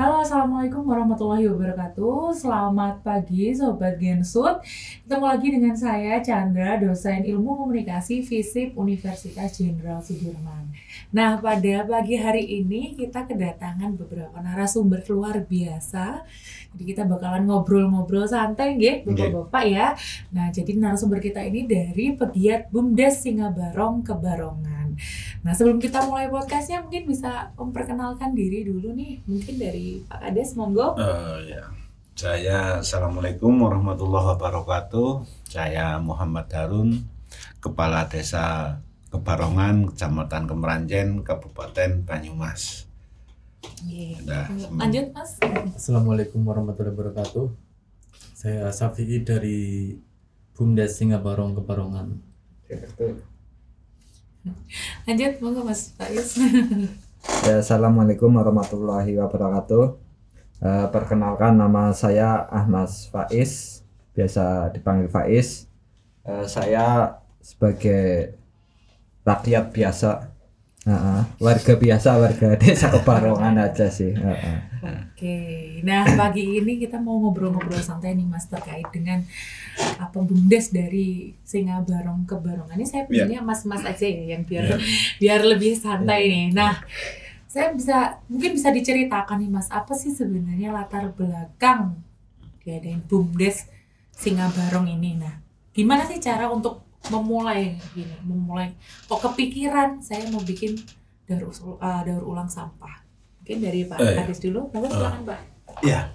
Halo, Assalamualaikum warahmatullahi wabarakatuh. Selamat pagi, Sobat Gensut. Ketemu lagi dengan saya, Chandra, dosen Ilmu Komunikasi FISIP Universitas Jenderal Sudirman. Nah, pada pagi hari ini kita kedatangan beberapa narasumber luar biasa. Jadi kita bakalan ngobrol-ngobrol santai, nggih, Bapak-bapak ya. Nah, jadi narasumber kita ini dari pegiat BUMDes Singabarong Kebarongan. Nah, sebelum kita mulai podcastnya, mungkin bisa memperkenalkan diri dulu nih. Mungkin dari Pak Kades, monggo. Ya. Assalamualaikum warahmatullahi wabarakatuh. Saya Muhammad Harun, Kepala Desa Kebarongan, Kecamatan Kemeranjen, Kabupaten Banyumas. Lanjut, Mas. Assalamualaikum warahmatullahi wabarakatuh. Saya Safi'i dari BUMDes Singabarong Kebarongan. Lanjut, monggo Mas Faiz. Ya, Assalamualaikum warahmatullahi wabarakatuh. Perkenalkan, nama saya Ahmad Faiz, biasa dipanggil Faiz. Saya sebagai rakyat biasa, warga biasa, warga desa Kebarongan aja sih. Oke, nah pagi ini kita mau ngobrol-ngobrol santai nih Mas terkait dengan apa BUMDes dari Singabarong Kebarongan. Ini saya pilihnya Mas-mas aja ya, yang biar lebih santai nih. Nah, saya mungkin bisa diceritakan nih Mas, apa sih sebenarnya latar belakang diadain BUMDes Singabarong ini? Nah, gimana sih cara untuk memulai kok kepikiran saya mau bikin daur ulang sampah? Mungkin dari Pak Kades dulu, silakan Pak. Ya.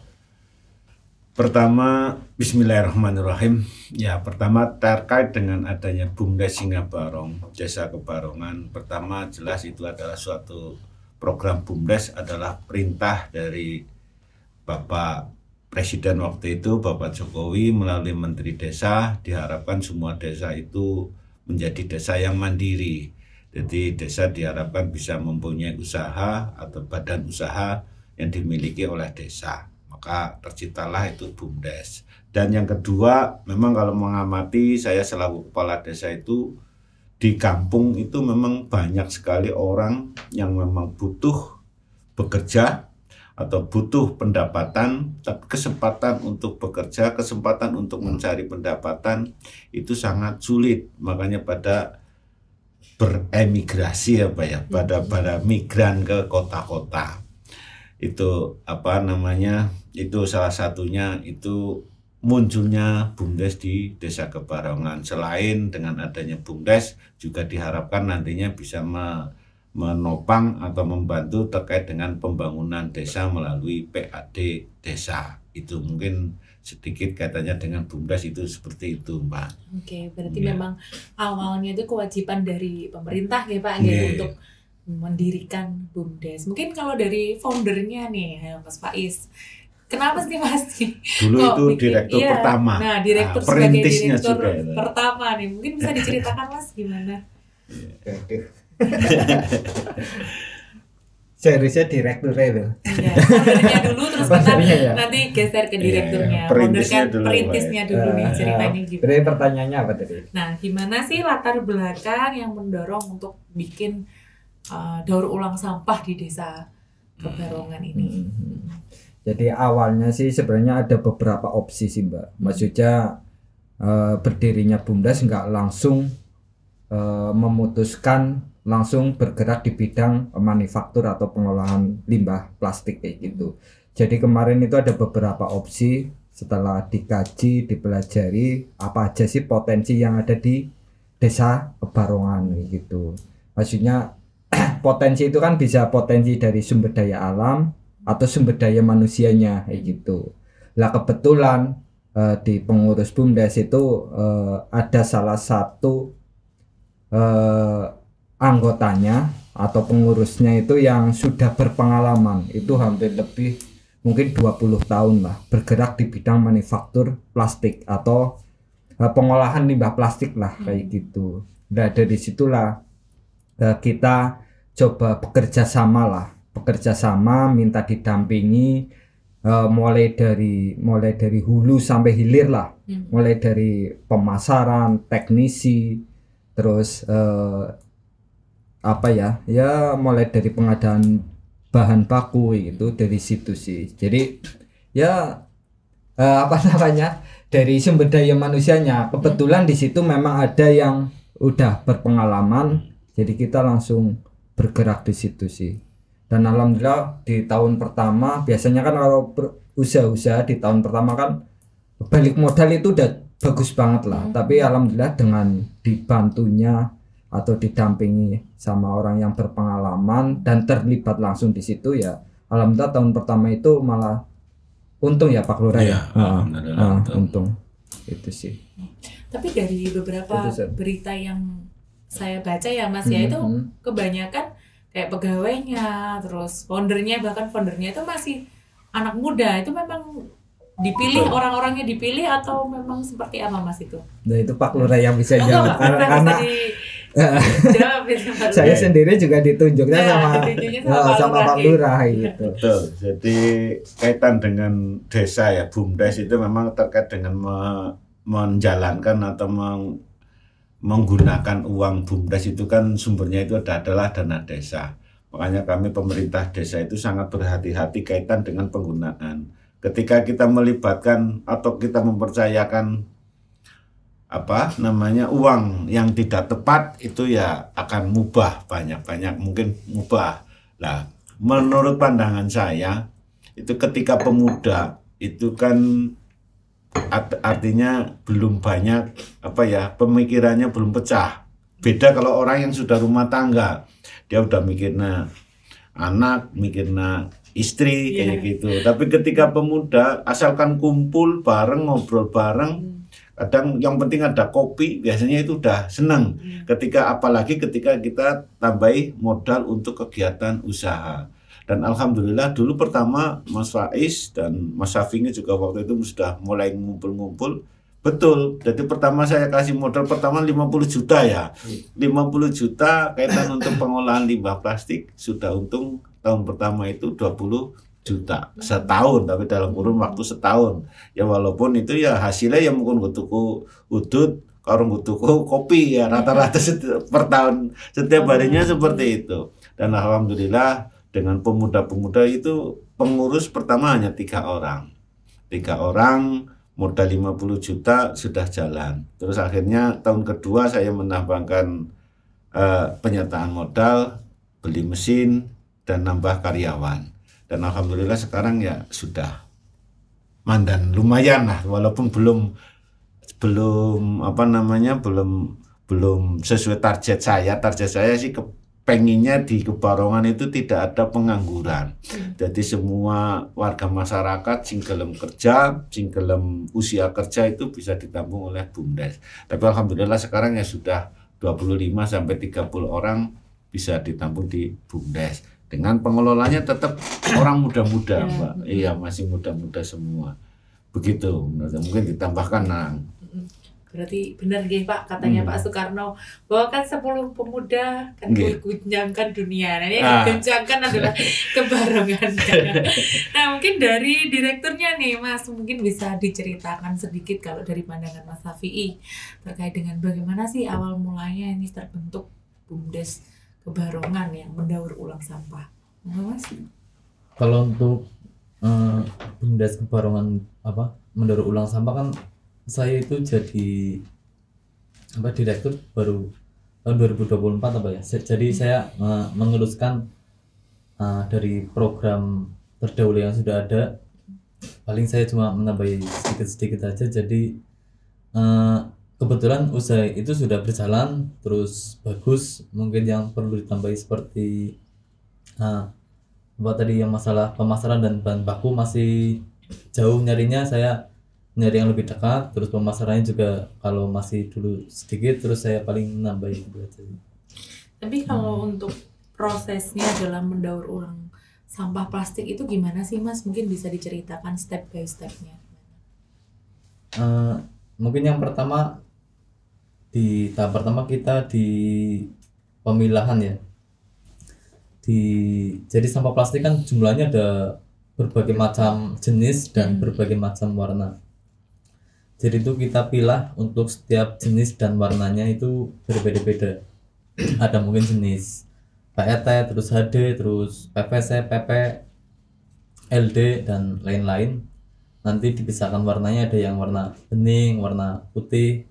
Pertama, bismillahirrahmanirrahim. Ya, pertama terkait dengan adanya BUMDes Singabarong, Desa Kebarongan. Pertama jelas itu adalah suatu program BUMDes, adalah perintah dari Bapak Presiden waktu itu, Bapak Jokowi, melalui Menteri Desa. Diharapkan semua desa itu menjadi desa yang mandiri. Jadi desa diharapkan bisa mempunyai usaha atau badan usaha yang dimiliki oleh desa. Maka terciptalah itu BUMDes. Dan yang kedua, memang kalau mengamati, saya selaku kepala desa itu, di kampung itu memang banyak sekali orang yang memang butuh bekerja atau butuh pendapatan, tapi kesempatan untuk bekerja, kesempatan untuk mencari pendapatan itu sangat sulit. Makanya pada beremigrasi pada migran ke kota-kota. Itu itu salah satunya itu munculnya BUMDes di Desa Kebarongan. Selain dengan adanya BUMDes, juga diharapkan nantinya bisa menopang atau membantu terkait dengan pembangunan desa melalui PAD desa. Itu mungkin sedikit kaitannya dengan BUMDes, itu seperti itu, Mbak. Oke, berarti memang awalnya itu kewajiban dari pemerintah ya Pak untuk mendirikan BUMDes. Mungkin kalau dari foundernya nih, Mas Faiz, kenapa sih Mas? Dulu itu direktur pertama. Nah, direktur sebagai direktur pertama nih, mungkin bisa diceritakan Mas gimana? Seriusnya direkturnya itu. Iya, foundernya dulu terus kita nanti geser ke direkturnya. Perintisnya dulu nih, ceritanya gimana? Berarti pertanyaannya apa tadi? Nah, gimana sih latar belakang yang mendorong untuk bikin daur ulang sampah di Desa Kebarongan ini? Jadi awalnya sih sebenarnya ada beberapa opsi sih Mbak. Maksudnya berdirinya BUMDes nggak langsung memutuskan langsung bergerak di bidang manufaktur atau pengolahan limbah plastik kayak gitu. Jadi kemarin itu ada beberapa opsi, setelah dikaji, dipelajari apa aja sih potensi yang ada di Desa Kebarongan gitu. Maksudnya potensi itu kan bisa potensi dari sumber daya alam atau sumber daya manusianya kayak gitu. Lah kebetulan di pengurus BUMDes itu ada salah satu anggotanya atau pengurusnya itu yang sudah berpengalaman, itu hampir lebih mungkin 20 tahun lah bergerak di bidang manufaktur plastik atau pengolahan limbah plastik lah kayak gitu. Nah dari situlah kita coba bekerja sama minta didampingi mulai dari hulu sampai hilir lah, mulai dari pemasaran, teknisi, terus mulai dari pengadaan bahan baku gitu dari situ sih. Jadi ya apa namanya, dari sumber daya manusianya kebetulan di situ memang ada yang udah berpengalaman, jadi kita langsung bergerak di situ sih. Dan alhamdulillah di tahun pertama biasanya kan kalau usaha-usaha di tahun pertama kan balik modal itu udah bagus banget lah, tapi alhamdulillah dengan dibantunya atau didampingi sama orang yang berpengalaman dan terlibat langsung di situ, ya alhamdulillah tahun pertama itu malah untung ya Pak Lurah ya. Untung itu sih. Tapi dari beberapa berita yang saya baca ya Mas ya, itu kebanyakan kayak pegawainya, terus bahkan foundernya itu masih anak muda. Itu memang dipilih, orang-orangnya dipilih atau memang seperti apa Mas itu? Nah itu Pak Lurah yang bisa jawab karena jawab itu, saya sendiri juga ditunjuknya sama Pak Lurah gitu. Betul. Jadi kaitan dengan desa ya, BUMDes itu memang terkait dengan menjalankan atau menggunakan uang BUMDes itu kan sumbernya itu adalah dana desa. Makanya kami pemerintah desa itu sangat berhati-hati kaitan dengan penggunaan. Ketika kita melibatkan atau kita mempercayakan uang yang tidak tepat, itu ya akan mubah, banyak mungkin mubah. Nah, menurut pandangan saya itu ketika pemuda itu kan artinya belum banyak pemikirannya belum pecah. Beda kalau orang yang sudah rumah tangga, dia udah mikirnya anak, mikirnya istri kayak gitu. Tapi ketika pemuda asalkan kumpul bareng, ngobrol bareng, kadang yang penting ada kopi, biasanya itu udah seneng. Apalagi ketika kita tambahi modal untuk kegiatan usaha. Dan alhamdulillah dulu pertama Mas Faiz dan Mas Syafi'i juga waktu itu sudah mulai ngumpul-ngumpul. Betul. Jadi pertama saya kasih modal pertama 50 juta ya. 50 juta kaitan untuk pengolahan limbah plastik, sudah untung tahun pertama itu 20 juta setahun, tapi dalam kurun waktu setahun. Ya walaupun itu ya hasilnya ya mungkin tuku udut, karung tuku kopi ya rata-rata per tahun setiap harinya seperti itu. Dan alhamdulillah dengan pemuda-pemuda itu pengurus pertama hanya 3 orang. 3 orang modal 50 juta sudah jalan. Terus akhirnya tahun kedua saya menambahkan penyertaan modal, beli mesin dan nambah karyawan. Dan alhamdulillah sekarang ya sudah mandan lumayan lah, walaupun belum sesuai target saya. Target saya sih pengennya di Kebarongan itu tidak ada pengangguran. Jadi semua warga masyarakat sing gelem kerja, sing gelem usia kerja itu bisa ditampung oleh BUMDes. Tapi alhamdulillah sekarang ya sudah 25 sampai 30 orang bisa ditampung di BUMDes. Dengan pengelolanya tetap orang muda-muda, Mbak. Iya, masih muda-muda semua. Begitu. Mungkin ditambahkan Berarti benar nggih Pak, katanya Pak Soekarno bahwa kan 10 pemuda kan mengguncangkan dunia. Nah, ini mengguncangkan adalah Kebarongan. Nah, mungkin dari direkturnya nih Mas, mungkin bisa diceritakan sedikit kalau dari pandangan Mas Syafi'i terkait dengan bagaimana sih awal mulanya ini terbentuk BUMDes Kebarongan yang mendaur ulang sampah. Mas? Kalau untuk BUMDes Kebarongan mendaur ulang sampah kan saya itu jadi direktur baru tahun 2024 jadi saya meneruskan dari program terdahulu yang sudah ada. Paling saya cuma menambahi sedikit-sedikit aja. Jadi kebetulan usaha itu sudah berjalan terus bagus. Mungkin yang perlu ditambahi seperti tadi yang masalah pemasaran dan bahan baku masih jauh nyarinya, saya nyari yang lebih dekat. Terus pemasarannya juga kalau masih dulu sedikit, terus saya paling nambahin itu aja. Tapi kalau untuk prosesnya dalam mendaur ulang sampah plastik itu gimana sih Mas? Mungkin bisa diceritakan step by stepnya. Mungkin yang pertama di tahap pertama kita di pemilahan ya. Jadi sampah plastik kan jumlahnya ada berbagai macam jenis dan berbagai macam warna. Jadi itu kita pilah untuk setiap jenis dan warnanya itu berbeda-beda. Ada mungkin jenis PET, terus HD, terus PVC, PP, LD dan lain-lain. Nanti dipisahkan warnanya, ada yang warna bening, warna putih,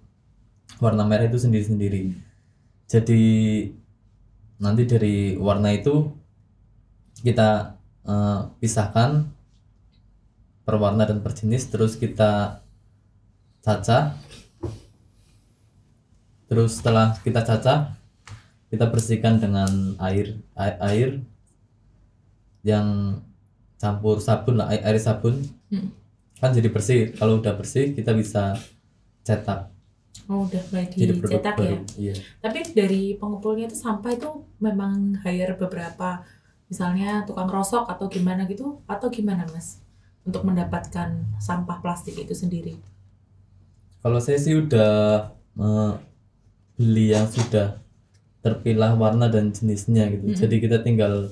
warna merah itu sendiri-sendiri. Jadi nanti dari warna itu kita pisahkan per warna dan per jenis, terus kita cacah. Terus setelah kita cacah, kita bersihkan dengan air yang campur sabun lah, air sabun. Kan jadi bersih. Kalau udah bersih kita bisa cetak. Oh, udah mulai Jadi produk dicetak baru. ya. Iya. Tapi dari pengumpulnya itu sampah itu memang hire beberapa, misalnya tukang rosok atau gimana gitu, atau gimana Mas untuk mendapatkan sampah plastik itu sendiri? Kalau saya sih udah beli yang sudah terpilah warna dan jenisnya gitu. Jadi kita tinggal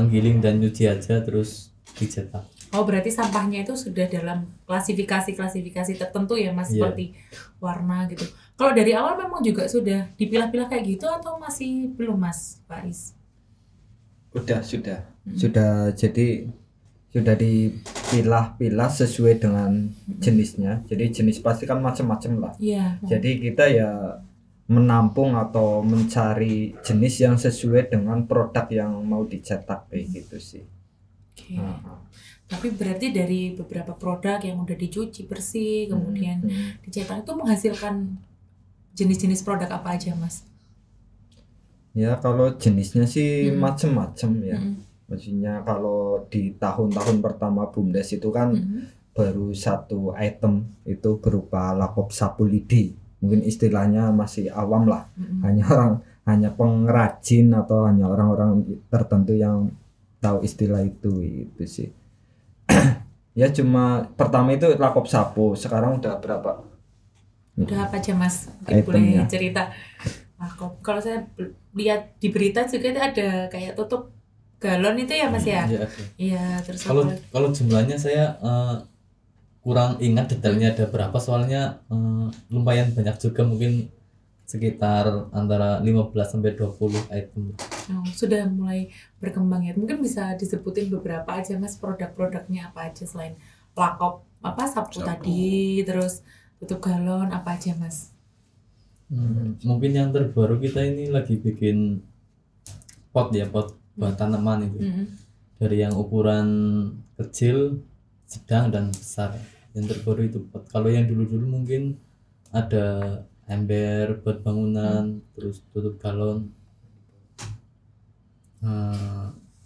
giling dan nyuci aja terus dicetak. Oh, berarti sampahnya itu sudah dalam klasifikasi tertentu ya Mas, Iya. seperti warna gitu. Kalau dari awal memang juga sudah dipilah-pilah kayak gitu atau masih belum Mas Faiz? Sudah, jadi sudah dipilah-pilah sesuai dengan jenisnya. Jadi jenis plastik kan macam-macam lah. Iya. Jadi kita ya menampung atau mencari jenis yang sesuai dengan produk yang mau dicetak kayak gitu sih. Oke. Tapi berarti dari beberapa produk yang udah dicuci bersih, kemudian dicetak itu menghasilkan jenis-jenis produk apa aja Mas? Ya kalau jenisnya sih macam-macam ya. Mm-mm. Maksudnya kalau di tahun-tahun pertama BUMDes itu kan baru satu item itu berupa lakop sapu lidi. Mungkin istilahnya masih awam lah. Hanya pengrajin atau hanya orang-orang tertentu yang tahu istilah itu sih. Ya cuma pertama itu lakop sapu, sekarang udah berapa? Udah apa aja Mas? Mungkin boleh Itemnya. cerita. Kalau saya lihat di berita juga itu ada kayak tutup galon itu ya Mas ya? Iya, ada. Iya, terus Kalau apa lagi? kalau jumlahnya saya kurang ingat detailnya ada berapa, soalnya lumayan banyak juga, mungkin sekitar antara 15 sampai 20 item. Oh, sudah mulai berkembang ya. Mungkin bisa disebutin beberapa aja Mas, produk-produknya apa aja selain lakop sapu tadi, terus tutup galon apa aja Mas? Mungkin yang terbaru kita ini lagi bikin pot buat tanaman itu. Dari yang ukuran kecil, sedang dan besar. Yang terbaru itu pot. Kalau yang dulu-dulu mungkin ada ember buat bangunan, terus tutup galon,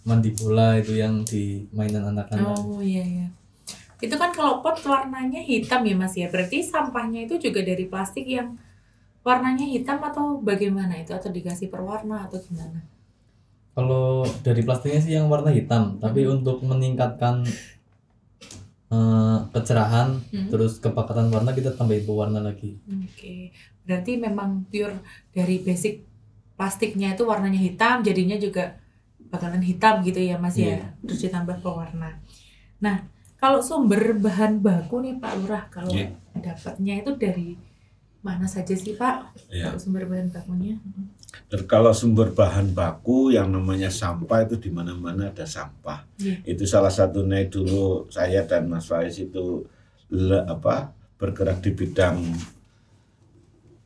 mandi bola itu yang di mainan anak-anak. Oh iya. Itu kan kalau pot warnanya hitam ya Mas ya. Berarti sampahnya itu juga dari plastik yang warnanya hitam atau bagaimana itu? Atau dikasih perwarna atau gimana? Kalau dari plastiknya sih yang warna hitam, tapi untuk meningkatkan kecerahan, terus kepekatan warna kita tambahin pewarna lagi. Oke. Berarti memang pure dari basic plastiknya itu warnanya hitam, jadinya juga bakalan hitam gitu ya Mas ya. Terus ditambah pewarna. Nah, kalau sumber bahan baku nih Pak Lurah, kalau dapatnya itu dari mana saja sih Pak? Iya. Kalau sumber bahan bakunya? Dan kalau sumber bahan baku yang namanya sampah itu di mana-mana ada sampah. Itu salah satunya dulu saya dan Mas Faiz itu bergerak di bidang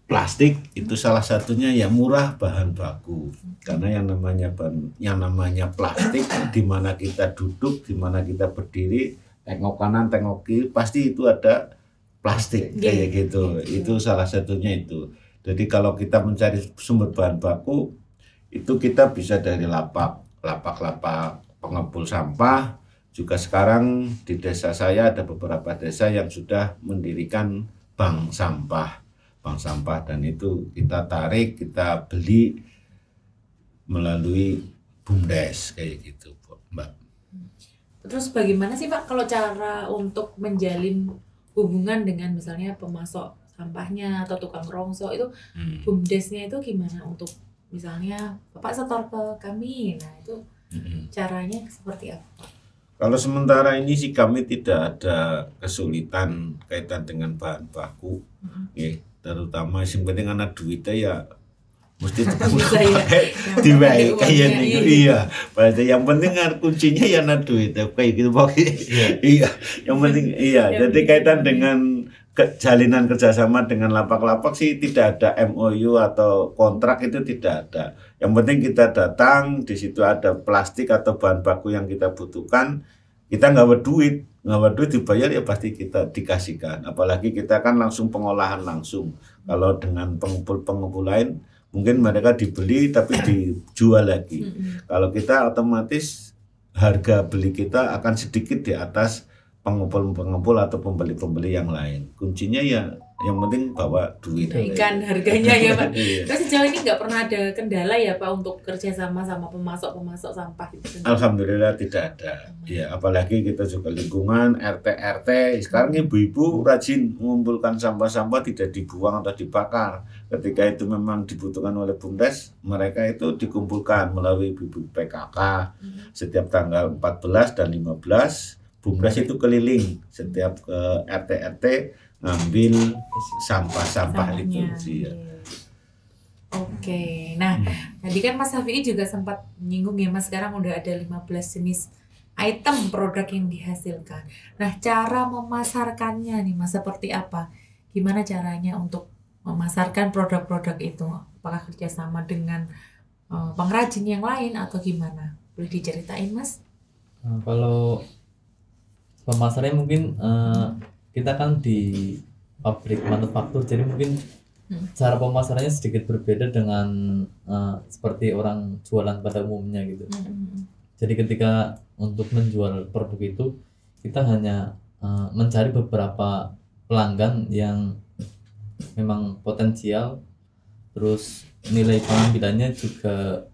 plastik, itu salah satunya ya murah bahan baku. Karena yang namanya plastik, di mana kita duduk, di mana kita berdiri, tengok kanan, tengok kiri, pasti itu ada plastik kayak gitu. Itu salah satunya itu. Jadi kalau kita mencari sumber bahan baku, itu kita bisa dari lapak pengepul sampah. Juga sekarang di desa saya ada beberapa desa yang sudah mendirikan bank sampah, dan itu kita tarik, kita beli melalui BUMDes kayak gitu, Mbak. Terus bagaimana sih Pak kalau cara untuk menjalin hubungan dengan misalnya pemasok sampahnya atau tukang rongsok itu, BUMDesnya itu gimana untuk misalnya Bapak setor ke kami, nah itu caranya seperti apa? Kalau sementara ini sih kami tidak ada kesulitan kaitan dengan bahan baku, ya, terutama yang penting anak duitnya ya mesti Bisa ya. diwai kayak Uangnya, niku iya. Berarti yang penting kan kuncinya ya na duit kayak gitu pokoknya. Iya, yang penting iya. Yang Jadi penting kaitan uangnya. dengan jalinan kerjasama dengan lapak-lapak sih tidak ada MOU atau kontrak, itu tidak ada. Yang penting kita datang, di situ ada plastik atau bahan baku yang kita butuhkan, kita nggak berduit dibayar ya pasti kita dikasihkan. Apalagi kita kan langsung pengolahan langsung. Kalau dengan pengepul lain mungkin mereka dibeli tapi dijual lagi. Kalau kita otomatis harga beli kita akan sedikit di atas pengepul atau pembeli yang lain. Kuncinya ya yang penting bawa duit. Naikkan harganya ya Pak. Iya. Terus sejauh ini nggak pernah ada kendala ya Pak untuk kerjasama sama pemasok sampah gitu. Alhamdulillah tidak ada. Ya, apalagi kita juga lingkungan RT. Sekarang ibu-ibu rajin mengumpulkan sampah-sampah, tidak dibuang atau dibakar. Ketika itu memang dibutuhkan oleh BUMDes, mereka itu dikumpulkan melalui ibu PKK. Setiap tanggal 14 dan 15, BUMDes itu keliling setiap ke RT ngambil sampah-sampah itu. Iya. Oke, nah tadi kan Mas Hafi'i juga sempat menyinggung ya Mas, sekarang udah ada 15 jenis item produk yang dihasilkan. Nah cara memasarkannya nih Mas seperti apa? Gimana caranya untuk memasarkan produk-produk itu? Apakah kerjasama dengan pengrajin yang lain atau gimana? Boleh diceritain Mas? Nah, kalau pemasarannya mungkin kita kan di pabrik manufaktur, jadi mungkin cara pemasarannya sedikit berbeda dengan seperti orang jualan pada umumnya gitu. Jadi ketika untuk menjual produk itu kita hanya mencari beberapa pelanggan yang memang potensial, terus nilai pengambilannya juga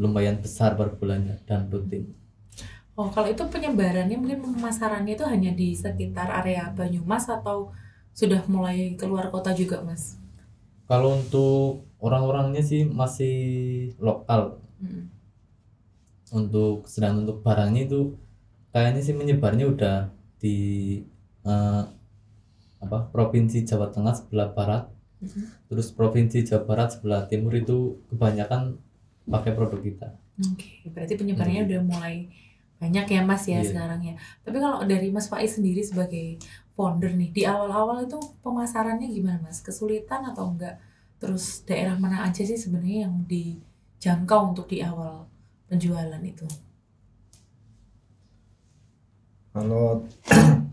lumayan besar per bulannya dan rutin. Oh, kalau itu penyebarannya mungkin pemasarannya itu hanya di sekitar area Banyumas atau sudah mulai keluar kota juga, Mas? Kalau untuk orang-orangnya sih masih lokal. Sedangkan untuk barangnya itu kayaknya sih menyebarnya udah di Provinsi Jawa Tengah sebelah barat, terus Provinsi Jawa Barat sebelah timur itu kebanyakan pakai produk kita. Oke, berarti penyebarannya udah mulai banyak ya Mas ya sekarang ya. Tapi kalau dari Mas Faiz sendiri sebagai founder nih, di awal-awal itu pemasarannya gimana Mas? Kesulitan atau enggak? Terus daerah mana aja sih sebenarnya yang dijangkau untuk di awal penjualan itu? Kalau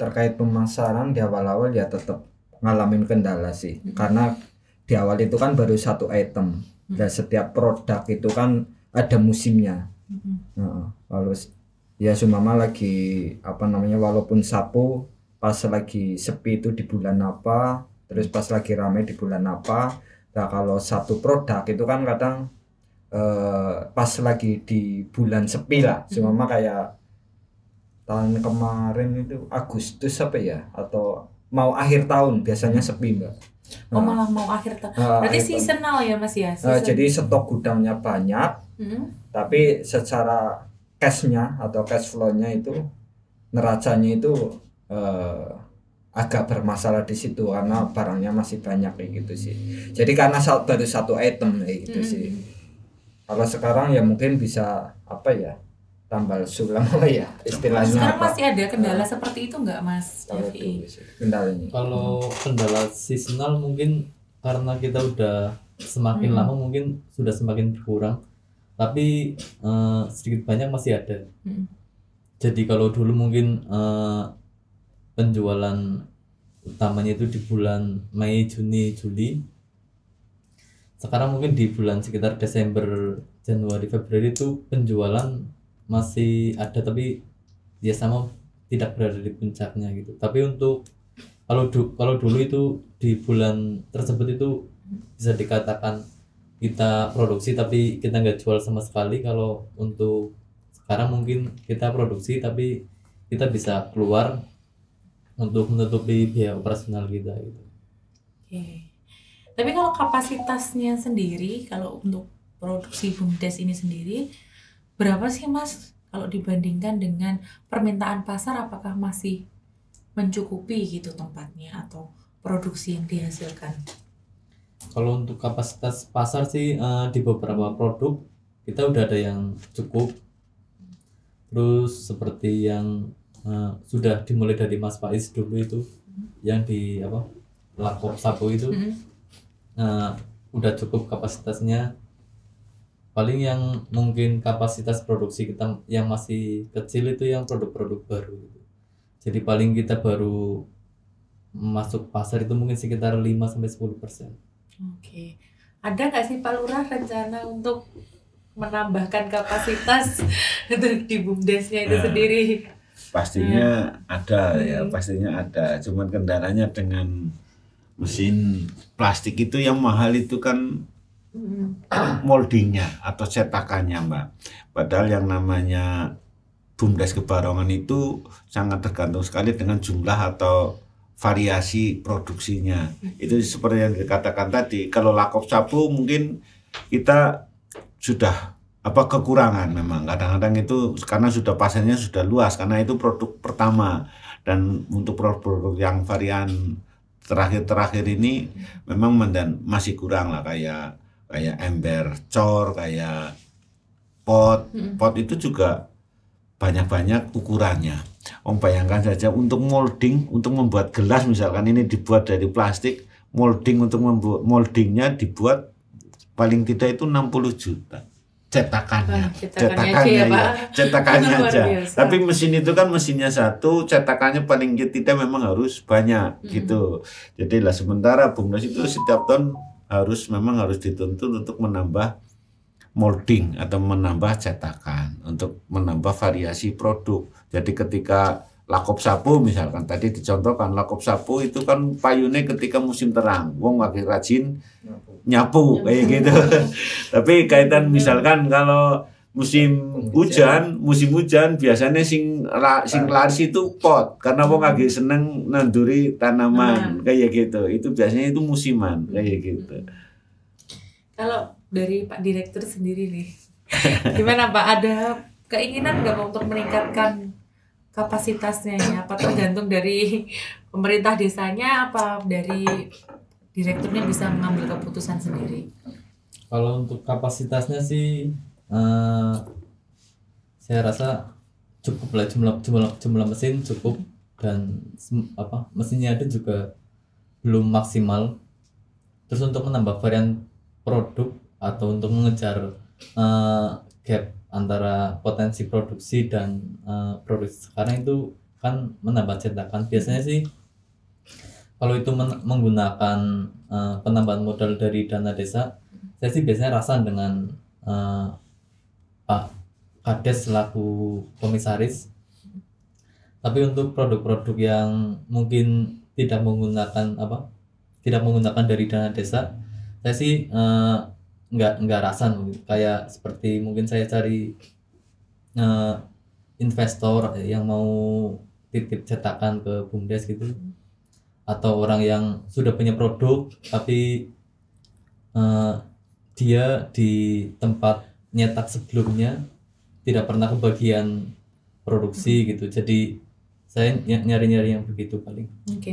terkait pemasaran di awal-awal ya tetap ngalamin kendala sih. Karena di awal itu kan baru satu item. Dan setiap produk itu kan ada musimnya. Lalu ya sumama lagi walaupun sapu pas lagi sepi itu di bulan apa, terus pas lagi ramai di bulan apa. Nah kalau satu produk itu kan kadang pas lagi di bulan sepi lah, sumama kayak tahun kemarin itu Agustus atau mau akhir tahun biasanya sepi Mbak. Oh malah mau akhir tahun. Berarti seasonal ya Mas ya? Jadi stok gudangnya banyak, tapi secara cashnya atau cash flow-nya itu neracanya itu agak bermasalah di situ karena barangnya masih banyak kayak gitu sih. Jadi karena baru satu item kayak gitu sih. Kalau sekarang ya mungkin bisa tambal sulam ya istilahnya. Sekarang masih ada kendala seperti itu nggak Mas? Kendalanya. Kalau kendala seasonal mungkin karena kita udah semakin lama mungkin sudah semakin berkurang. Tapi sedikit banyak masih ada. Jadi kalau dulu mungkin penjualan utamanya itu di bulan Mei, Juni, Juli. Sekarang mungkin di bulan sekitar Desember, Januari, Februari itu penjualan masih ada tapi ya sama tidak berada di puncaknya gitu. Tapi untuk kalau dulu itu di bulan tersebut itu bisa dikatakan kita produksi tapi kita nggak jual sama sekali. Kalau untuk sekarang mungkin kita produksi tapi kita bisa keluar untuk menutupi biaya operasional kita gitu. Oke. Tapi kalau kapasitasnya sendiri, kalau untuk produksi BUMDes ini sendiri berapa sih Mas kalau dibandingkan dengan permintaan pasar, apakah masih mencukupi gitu tempatnya atau produksi yang dihasilkan? Kalau untuk kapasitas pasar sih di beberapa produk kita udah ada yang cukup. Terus seperti yang sudah dimulai dari Mas Faiz dulu itu yang di apa Lakop Sapu itu udah cukup kapasitasnya. Paling yang mungkin kapasitas produksi kita yang masih kecil itu yang produk-produk baru gitu. Jadi paling kita baru masuk pasar itu mungkin sekitar 5-10%. Oke. Ada nggak sih Pak Lurah rencana untuk menambahkan kapasitas untuk di BUMDesnya itu sendiri? Pastinya ada ya, pastinya ada. Cuman kendalanya dengan mesin plastik itu yang mahal itu kan moldingnya atau cetakannya, Mbak. Padahal yang namanya BUMDes Kebarongan itu sangat tergantung sekali dengan jumlah atau variasi produksinya. Itu seperti yang dikatakan tadi, kalau Lakop Sapu mungkin kita sudah kekurangan memang kadang-kadang itu karena sudah pasarnya sudah luas karena itu produk pertama, dan untuk produk yang varian terakhir ini memang masih kurang lah, kayak ember cor, kayak pot itu juga banyak ukurannya. Bayangkan saja untuk molding, untuk membuat gelas misalkan ini dibuat dari plastik, moldingnya dibuat paling tidak itu 60 juta cetakannya aja. Tapi mesin itu kan mesinnya satu, cetakannya paling tidak memang harus banyak gitu. Jadi lah sementara BUMDes itu setiap tahun harus dituntut untuk menambah molding atau menambah cetakan untuk menambah variasi produk. Jadi ketika Lakop Sapu misalkan tadi dicontohkan, Lakop Sapu itu kan payune ketika musim terang, wong lagi rajin nyapu kayak gitu. Tapi kaitan misalkan kalau musim hujan biasanya sing laris itu pot, karena wong lagi seneng nanduri tanaman kayak gitu. Itu biasanya itu musiman kayak gitu. Kalau dari Pak Direktur sendiri nih, gimana Pak? Ada keinginan nggak untuk meningkatkan kapasitasnya? Apa tergantung dari pemerintah desanya, apa dari direkturnya bisa mengambil keputusan sendiri? Kalau untuk kapasitasnya sih saya rasa cukup lah, jumlah mesin cukup, dan mesinnya ada juga belum maksimal. Terus untuk menambah varian produk atau untuk mengejar gap antara potensi produksi dan produksi sekarang itu kan menambah cetakan. Biasanya sih kalau itu menggunakan penambahan modal dari dana desa, saya sih biasanya rasan dengan Pak Kades selaku komisaris. Tapi untuk produk-produk yang mungkin tidak menggunakan dari dana desa, saya sih nggak rasan. Kayak seperti mungkin saya cari investor yang mau titip cetakan ke BUMDes gitu, atau orang yang sudah punya produk tapi dia di tempat nyetak sebelumnya tidak pernah kebagian produksi gitu. Jadi saya nyari-nyari yang begitu paling. Oke,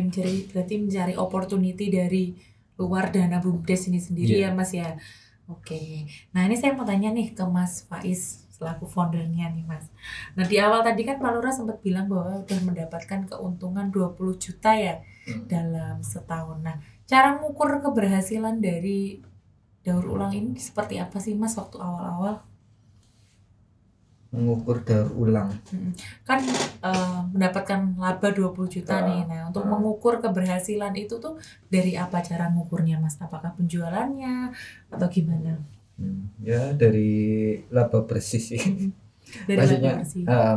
berarti mencari opportunity dari luar dana BUMDes ini sendiri ya Mas ya. Oke, nah ini saya mau tanya nih ke Mas Faiz selaku foundernya nih Mas. Nah di awal tadi kan Pak Lurah sempat bilang bahwa udah mendapatkan keuntungan 20 juta ya dalam setahun. Nah cara mengukur keberhasilan dari daur ulang ini seperti apa sih Mas waktu awal-awal? Mengukur daur ulang kan mendapatkan laba 20 juta nih. Nah untuk mengukur keberhasilan itu tuh dari apa cara mengukurnya Mas? Apakah penjualannya atau gimana? Ya dari laba bersih sih. Dari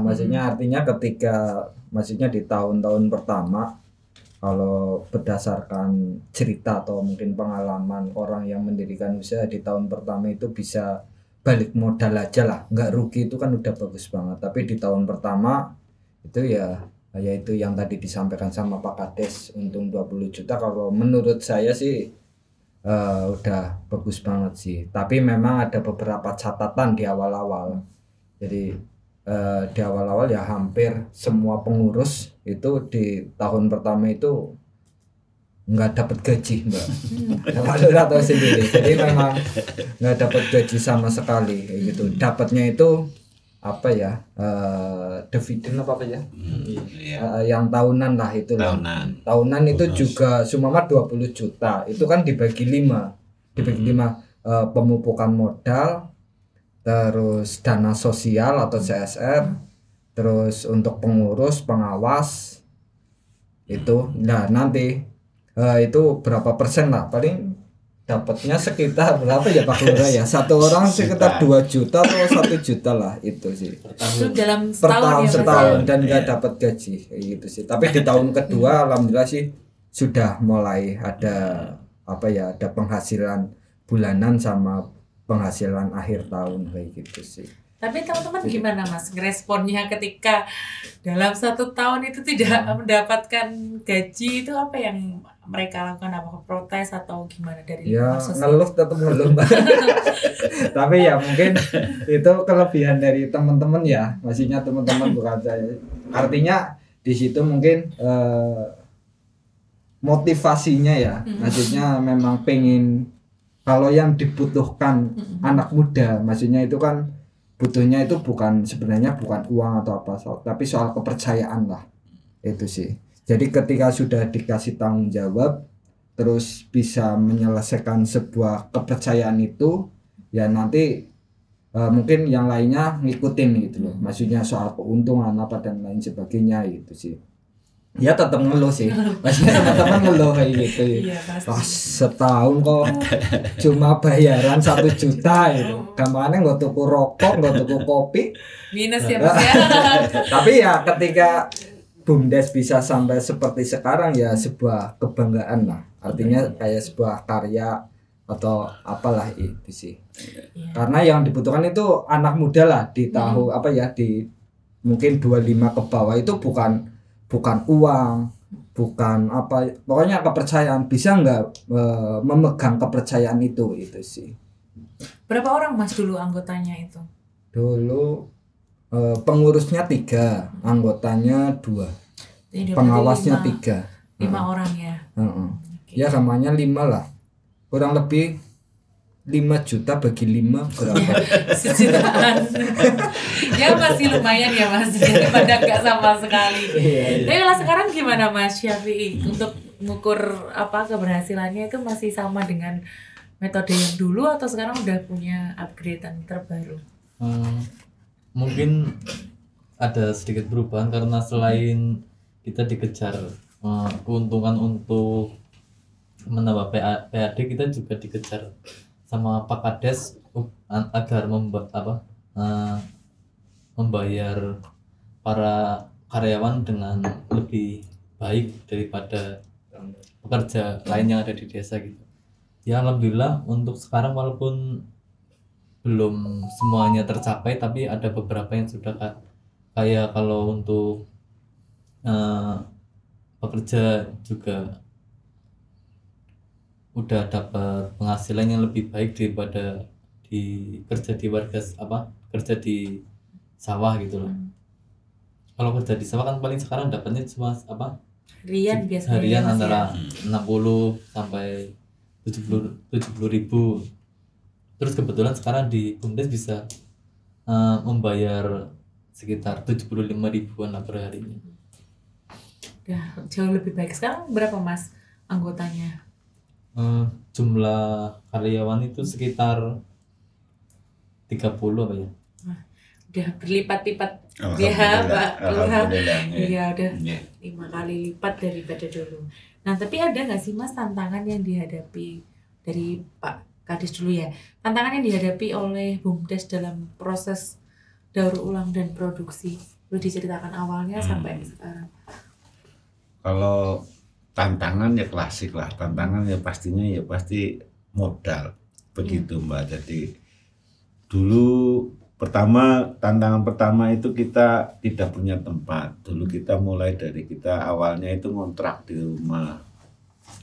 maksudnya artinya maksudnya di tahun-tahun pertama, kalau berdasarkan cerita atau mungkin pengalaman orang yang mendirikan usaha di tahun pertama itu bisa balik modal aja lah, nggak rugi, itu kan udah bagus banget. Tapi di tahun pertama itu ya itu yang tadi disampaikan sama Pak Kades, untung 20 juta kalau menurut saya sih udah bagus banget sih. Tapi memang ada beberapa catatan di awal-awal. Jadi di awal-awal ya hampir semua pengurus itu di tahun pertama itu nggak dapat gaji mbak. Pak Lurah tahu sendiri. Jadi memang nggak dapat gaji sama sekali kayak gitu. Dapatnya itu apa ya, dividen apa ya, yang tahunan lah itu. Tahunan itu bonus. Juga sumama 20 juta. Itu kan dibagi 5 pemupukan modal, terus dana sosial atau CSR, terus untuk pengurus pengawas itu. Nah nanti itu berapa persen lah, paling dapatnya sekitar berapa ya Pak Lurah ya, satu orang sekitar 2 juta atau 1 juta lah itu sih dalam setahun dan nggak dapat gaji gitu sih. Tapi di tahun kedua alhamdulillah sih sudah mulai ada apa ya, ada penghasilan bulanan sama penghasilan akhir tahun kayak gitu sih. Tapi teman-teman gimana Mas responnya ketika dalam 1 tahun itu tidak mendapatkan gaji, itu apa yang mereka lakukan? Apa protes atau gimana dari ya ngeluh, tetap ngeluh tapi ya mungkin itu kelebihan dari teman-teman ya, maksudnya teman-teman bukan saya. Artinya di situ mungkin motivasinya ya, maksudnya memang pengen, kalau yang dibutuhkan anak muda maksudnya itu kan butuhnya itu sebenarnya bukan uang atau apa, tapi soal kepercayaan lah itu sih. Jadi ketika sudah dikasih tanggung jawab terus bisa menyelesaikan sebuah kepercayaan itu, ya nanti mungkin yang lainnya ngikutin gitu loh, maksudnya soal keuntungan apa dan lain sebagainya gitu sih. Ya tetap ngeluh sih, maksudnya teman-teman ngeluh kayak gitu. Wah setahun kok cuma bayaran 1 juta gitu. Gampangannya nggak tuku rokok, nggak tuku kopi. Minus ya Mas ya. Tapi ya ketika BUMDes bisa sampai seperti sekarang ya sebuah kebanggaan lah. Artinya kayak sebuah karya atau apalah itu sih. Karena yang dibutuhkan itu anak muda lah di tahun apa ya, di mungkin 25 ke bawah itu bukan uang, bukan apa, pokoknya kepercayaan. Bisa nggak memegang kepercayaan itu sih. Berapa orang Mas dulu anggotanya itu? Dulu pengurusnya 3, anggotanya 2, pengawasnya 3. 5 orang ya. Okay. Ya samanya 5 lah, kurang lebih 5 juta bagi 5 berapa? Sejutaan. Ya masih lumayan ya Mas, daripada nggak sama sekali. Tapi kalau sekarang gimana Mas Syafi'i, untuk mengukur apa keberhasilannya itu masih sama dengan metode yang dulu atau sekarang udah punya upgradean terbaru? Mungkin ada sedikit perubahan karena selain kita dikejar keuntungan untuk menambah PAD, kita juga dikejar sama Pak Kades agar membayar para karyawan dengan lebih baik daripada pekerja lain yang ada di desa gitu. Ya alhamdulillah untuk sekarang walaupun belum semuanya tercapai, tapi ada beberapa yang sudah kayak kalau untuk pekerja juga udah dapat penghasilan yang lebih baik daripada kerja di sawah gitu loh. Kalau kerja di sawah kan paling sekarang dapatnya cuma harian biasanya. Harian antara 60 sampai 70 ribu. Terus kebetulan sekarang di BUMDes bisa membayar sekitar 75 ribuan lah per harinya. Ya, jauh lebih baik. Sekarang berapa Mas anggotanya? Jumlah karyawan itu sekitar 30 apa ya? Udah berlipat-lipat ya Pak Lurah. Iya udah 5 kali lipat daripada dulu. Nah tapi ada nggak sih Mas tantangan yang dihadapi dari Pak Kades dulu ya, tantangan yang dihadapi oleh BUMDes dalam proses daur ulang dan produksi? Boleh diceritakan awalnya sampai sekarang? Kalau tantangan ya klasik lah, tantangan ya pastinya ya pasti modal begitu Mbak. Jadi dulu tantangan pertama itu kita tidak punya tempat. Dulu kita mulai dari awalnya itu ngontrak di rumah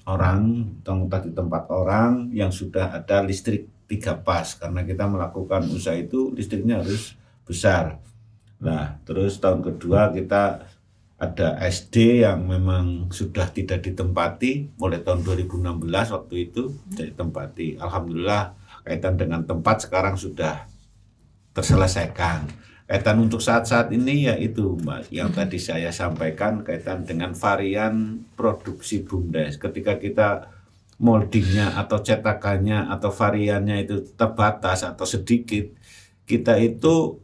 orang, ngontrak di tempat orang yang sudah ada listrik 3 pas, karena kita melakukan usaha itu listriknya harus besar. Nah terus tahun kedua kita ada SD yang memang sudah tidak ditempati mulai tahun 2016 waktu itu tidak ditempati. Alhamdulillah kaitan dengan tempat sekarang sudah terselesaikan. Kaitan untuk saat-saat ini yaitu Mbak yang tadi saya sampaikan kaitan dengan varian produksi BUMDes. Ketika kita moldingnya atau cetakannya atau variannya itu terbatas atau sedikit, kita itu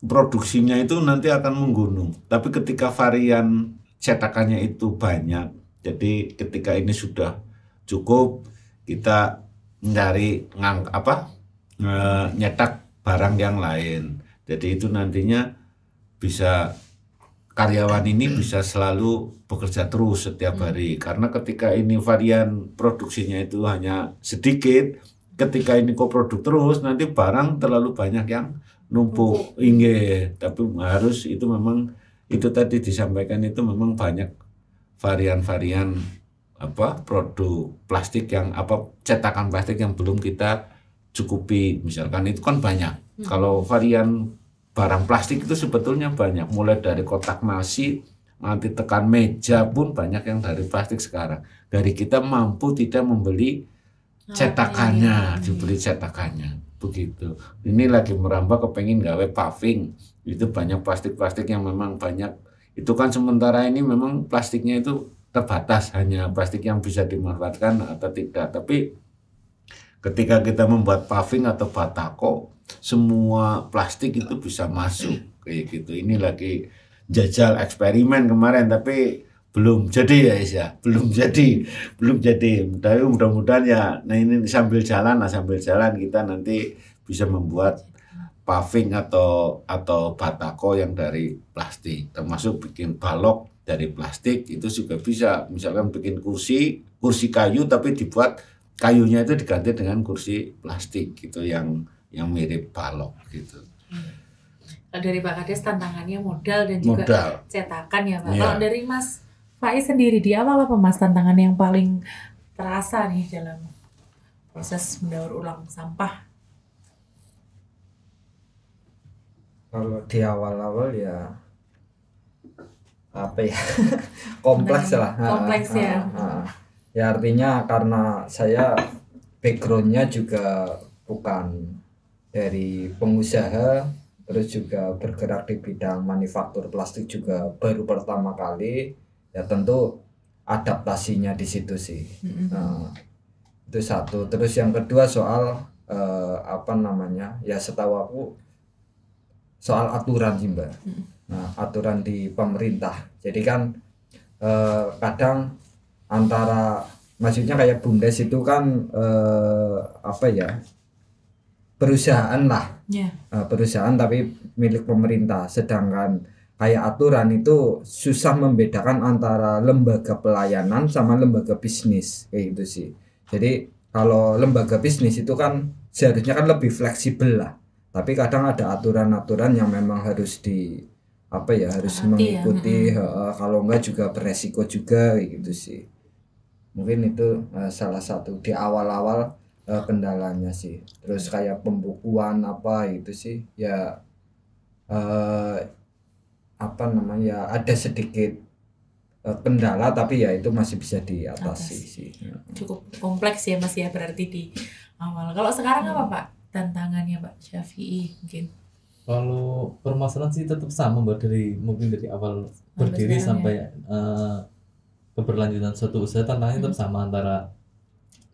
produksinya itu nanti akan menggunung. Tapi ketika varian cetakannya itu banyak, jadi ketika ini sudah cukup, kita mencari nyetak barang yang lain. Jadi itu nantinya bisa karyawan ini bisa selalu bekerja terus setiap hari. Karena ketika ini varian produksinya itu hanya sedikit, ketika ini koproduk terus, nanti barang terlalu banyak yang numpuk. Tapi harus itu memang itu tadi disampaikan itu memang banyak varian-varian produk plastik yang cetakan plastik yang belum kita cukupi. Misalkan itu kan banyak. Kalau varian barang plastik itu sebetulnya banyak, mulai dari kotak nasi nanti tekan meja pun banyak yang dari plastik sekarang. Dari kita mampu tidak membeli cetakannya, dibeli cetakannya. Begitu. Ini lagi merambah kepengen gawe paving. Itu banyak plastik-plastik yang memang banyak. Itu kan sementara ini memang plastiknya itu terbatas, hanya plastik yang bisa dimanfaatkan atau tidak. Tapi ketika kita membuat paving atau batako, semua plastik itu bisa masuk kayak gitu. Ini lagi jajal eksperimen kemarin tapi belum jadi ya Isya, belum jadi. Tapi mudah-mudahan ya, nah ini sambil jalan kita nanti bisa membuat paving atau batako yang dari plastik, termasuk bikin balok dari plastik itu juga bisa. Misalkan bikin kursi kayu tapi dibuat kayunya itu diganti dengan kursi plastik gitu yang mirip balok gitu. Dari Pak Kades tantangannya modal dan juga cetakan ya Pak. Kalau dari Mas Faiz sendiri di awal apa Mas tantangan yang paling terasa nih dalam proses mendaur ulang sampah? Kalau di awal-awal ya kompleks lah. Kompleks ya. Ya artinya karena saya backgroundnya juga bukan dari pengusaha, terus juga bergerak di bidang manufaktur plastik juga baru pertama kali. Ya tentu adaptasinya di situ sih. Itu satu. Terus yang kedua soal ya setahu aku soal aturan sih Mbak. Nah, aturan di pemerintah. Jadi kan kadang antara maksudnya kayak BUMDes itu kan perusahaan lah. Perusahaan tapi milik pemerintah. Sedangkan kayak aturan itu susah membedakan antara lembaga pelayanan sama lembaga bisnis kayak gitu sih. Jadi kalau lembaga bisnis itu kan seharusnya kan lebih fleksibel lah. Tapi kadang ada aturan-aturan yang memang harus harus mengikuti. Kalau enggak juga beresiko juga kayak gitu sih. Mungkin itu salah satu di awal-awal kendalanya sih. Terus kayak pembukuan itu sih ya ada sedikit kendala tapi ya itu masih bisa diatasi sih. Cukup kompleks ya Mas ya berarti di awal. Kalau sekarang apa Pak tantangannya Pak Syafi'i mungkin? Kalau permasalahan sih tetap sama Mbak, dari awal berdiri sampai keberlanjutan suatu usaha, tantangannya tetap sama, antara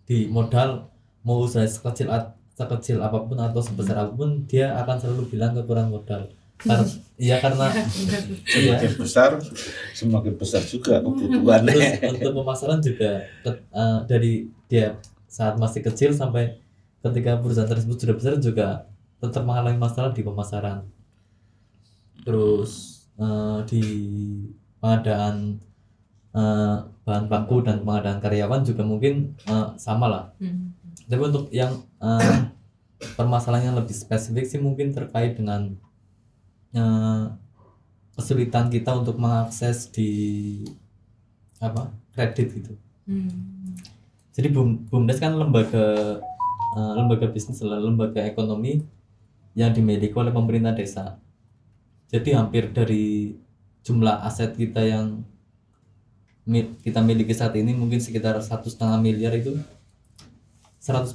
di modal, mau usaha sekecil apapun atau sebesar apapun dia akan selalu bilang kekurangan modal. Karena semakin besar juga kebutuhannya. Terus untuk pemasaran juga dari dia saat masih kecil sampai ketika perusahaan tersebut sudah besar juga tetap mengalami masalah di pemasaran. Terus di pengadaan bahan baku dan pengadaan karyawan juga mungkin sama lah. Tapi untuk yang permasalahan yang lebih spesifik sih mungkin terkait dengan kesulitan kita untuk mengakses di kredit gitu. Jadi BUMDes kan lembaga bisnis, lembaga ekonomi yang dimiliki oleh pemerintah desa. Jadi hampir dari jumlah aset kita yang kita miliki saat ini mungkin sekitar 1,5 miliar itu 100%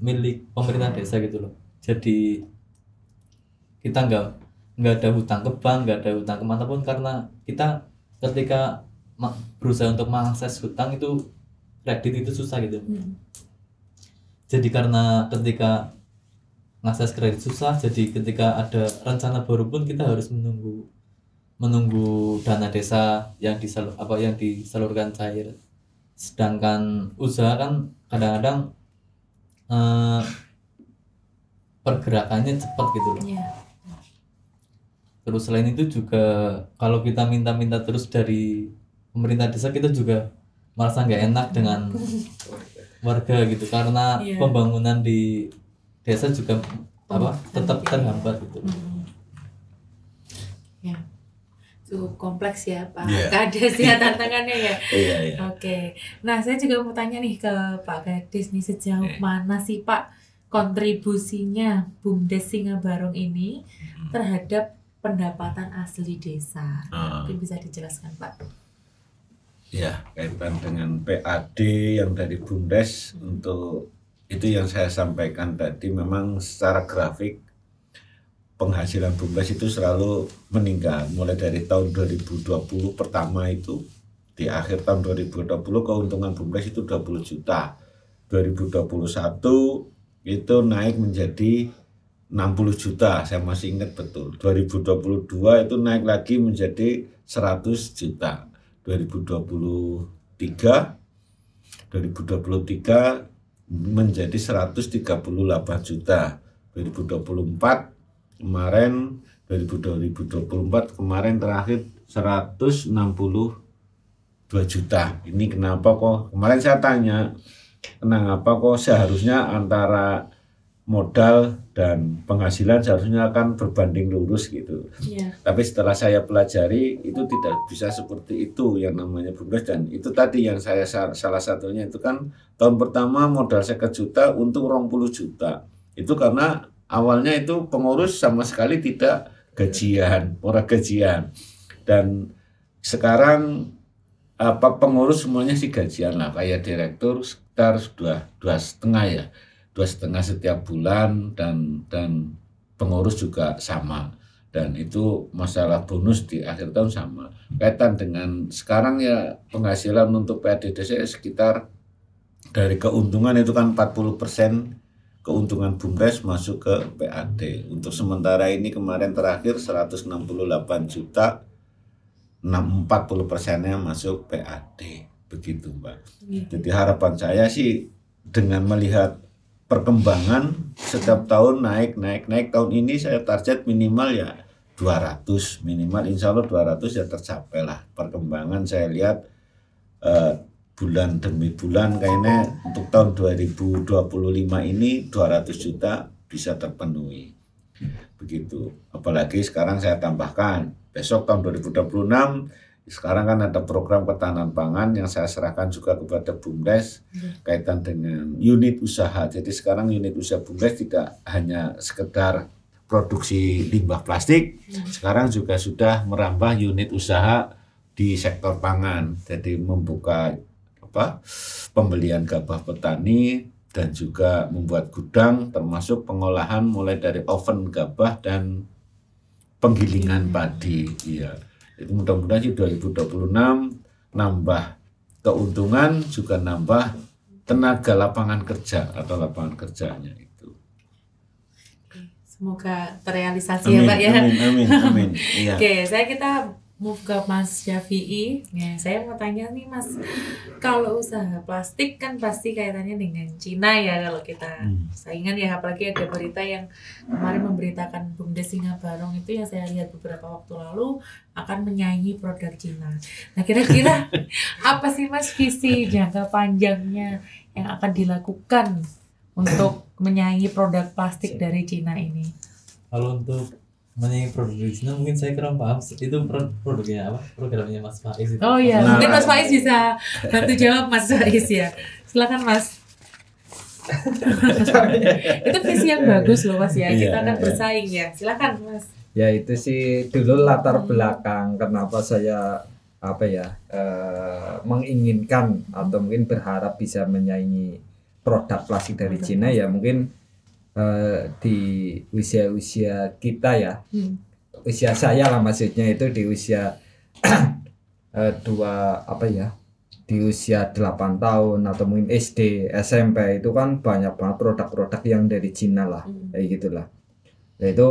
milik pemerintah desa gitu loh. Jadi kita nggak ada hutang ke bank, nggak ada hutang kemanapun, karena kita ketika berusaha untuk mengakses hutang itu kredit itu susah gitu. Jadi karena ketika mengakses kredit susah, jadi ketika ada rencana baru pun kita harus menunggu dana desa yang disalurkan cair. Sedangkan usaha kan kadang-kadang pergerakannya cepat gitu loh. Terus selain itu juga kalau kita minta-minta terus dari pemerintah desa, kita juga merasa nggak enak dengan warga gitu, karena pembangunan di desa juga tetap terhambat gitu. Cukup kompleks ya Pak Kades ya tantangannya ya. Oke. Nah, saya juga mau tanya nih ke Pak Kades nih, sejauh mana sih Pak kontribusinya BUMDes Singabarong ini terhadap pendapatan asli desa? Mungkin bisa dijelaskan Pak. Ya, kaitan dengan PAD yang dari BUMDes, untuk itu yang saya sampaikan tadi, memang secara grafik penghasilan BUMDes itu selalu meningkat mulai dari tahun 2020 pertama itu, di akhir tahun 2020 keuntungan BUMDes itu 20 juta. 2021 itu naik menjadi 60 juta, saya masih ingat betul. 2022 itu naik lagi menjadi 100 juta. 2023 menjadi 138 juta. 2024 kemarin 2024 kemarin terakhir 162 juta. Ini kenapa kok? Kemarin saya tanya, kenapa kok seharusnya antara modal dan penghasilan seharusnya akan berbanding lurus gitu. Tapi setelah saya pelajari itu tidak bisa seperti itu yang namanya BUMDes, dan itu tadi yang saya salah satunya itu kan tahun pertama modal 1 juta untuk 20 juta. Itu karena awalnya itu pengurus sama sekali tidak gajian, orang gajian, dan sekarang pengurus semuanya sih gajian lah, kayak direktur sekitar sudah 2,5 setiap bulan, dan pengurus juga sama, dan itu masalah bonus di akhir tahun sama. Kaitan dengan sekarang ya penghasilan untuk PADDC sekitar dari keuntungan itu kan 40% keuntungan BUMDes masuk ke PAD. Untuk sementara ini kemarin terakhir 168 juta, 40%-nya masuk PAD. Begitu Mbak. Jadi harapan saya sih dengan melihat perkembangan setiap tahun naik. Tahun ini saya target minimal ya 200, minimal insya Allah 200 ya tercapai lah. Perkembangan saya lihat bulan demi bulan kayaknya untuk tahun 2025 ini 200 juta bisa terpenuhi. Begitu. Apalagi sekarang saya tambahkan, besok tahun 2026 sekarang kan ada program ketahanan pangan yang saya serahkan juga kepada BUMDes kaitan dengan unit usaha. Jadi sekarang unit usaha BUMDes tidak hanya sekedar produksi limbah plastik, sekarang juga sudah merambah unit usaha di sektor pangan. Jadi membuka pembelian gabah petani dan juga membuat gudang, termasuk pengolahan mulai dari oven gabah dan penggilingan padi. Iya. Itu mudah-mudahan sih 2026 nambah keuntungan, juga nambah tenaga lapangan kerja atau lapangan kerjanya itu. Semoga terrealisasi ya Pak ya. Amin. Iya. Oke, kita move ke Mas Syafi'i. Ya, saya mau tanya nih Mas, kalau usaha plastik kan pasti kaitannya dengan Cina ya kalau kita saingan ya, apalagi ada berita yang kemarin memberitakan BUMDes Singabarong itu yang saya lihat beberapa waktu lalu akan menyaingi produk Cina. Nah kira-kira apa sih Mas visi jangka panjangnya yang akan dilakukan untuk menyaingi produk plastik dari Cina ini? Kalau untuk menyaingi produk dari Cina mungkin saya kurang paham itu produknya apa, programnya Mas Faiz itu. Oh iya, mungkin Mas Faiz bisa bantu jawab Mas Faiz ya. Silakan Mas. Itu visi yang bagus loh Mas ya. Kita akan bersaing ya. Silakan Mas. Ya itu sih dulu latar belakang kenapa saya menginginkan atau mungkin berharap bisa menyaingi produk plastik dari Cina ya mungkin di usia kita ya, usia saya lah maksudnya itu di usia di usia 8 tahun atau mungkin SD, SMP itu kan banyak banget produk-produk yang dari Cina lah, kayak gitulah. Nah itu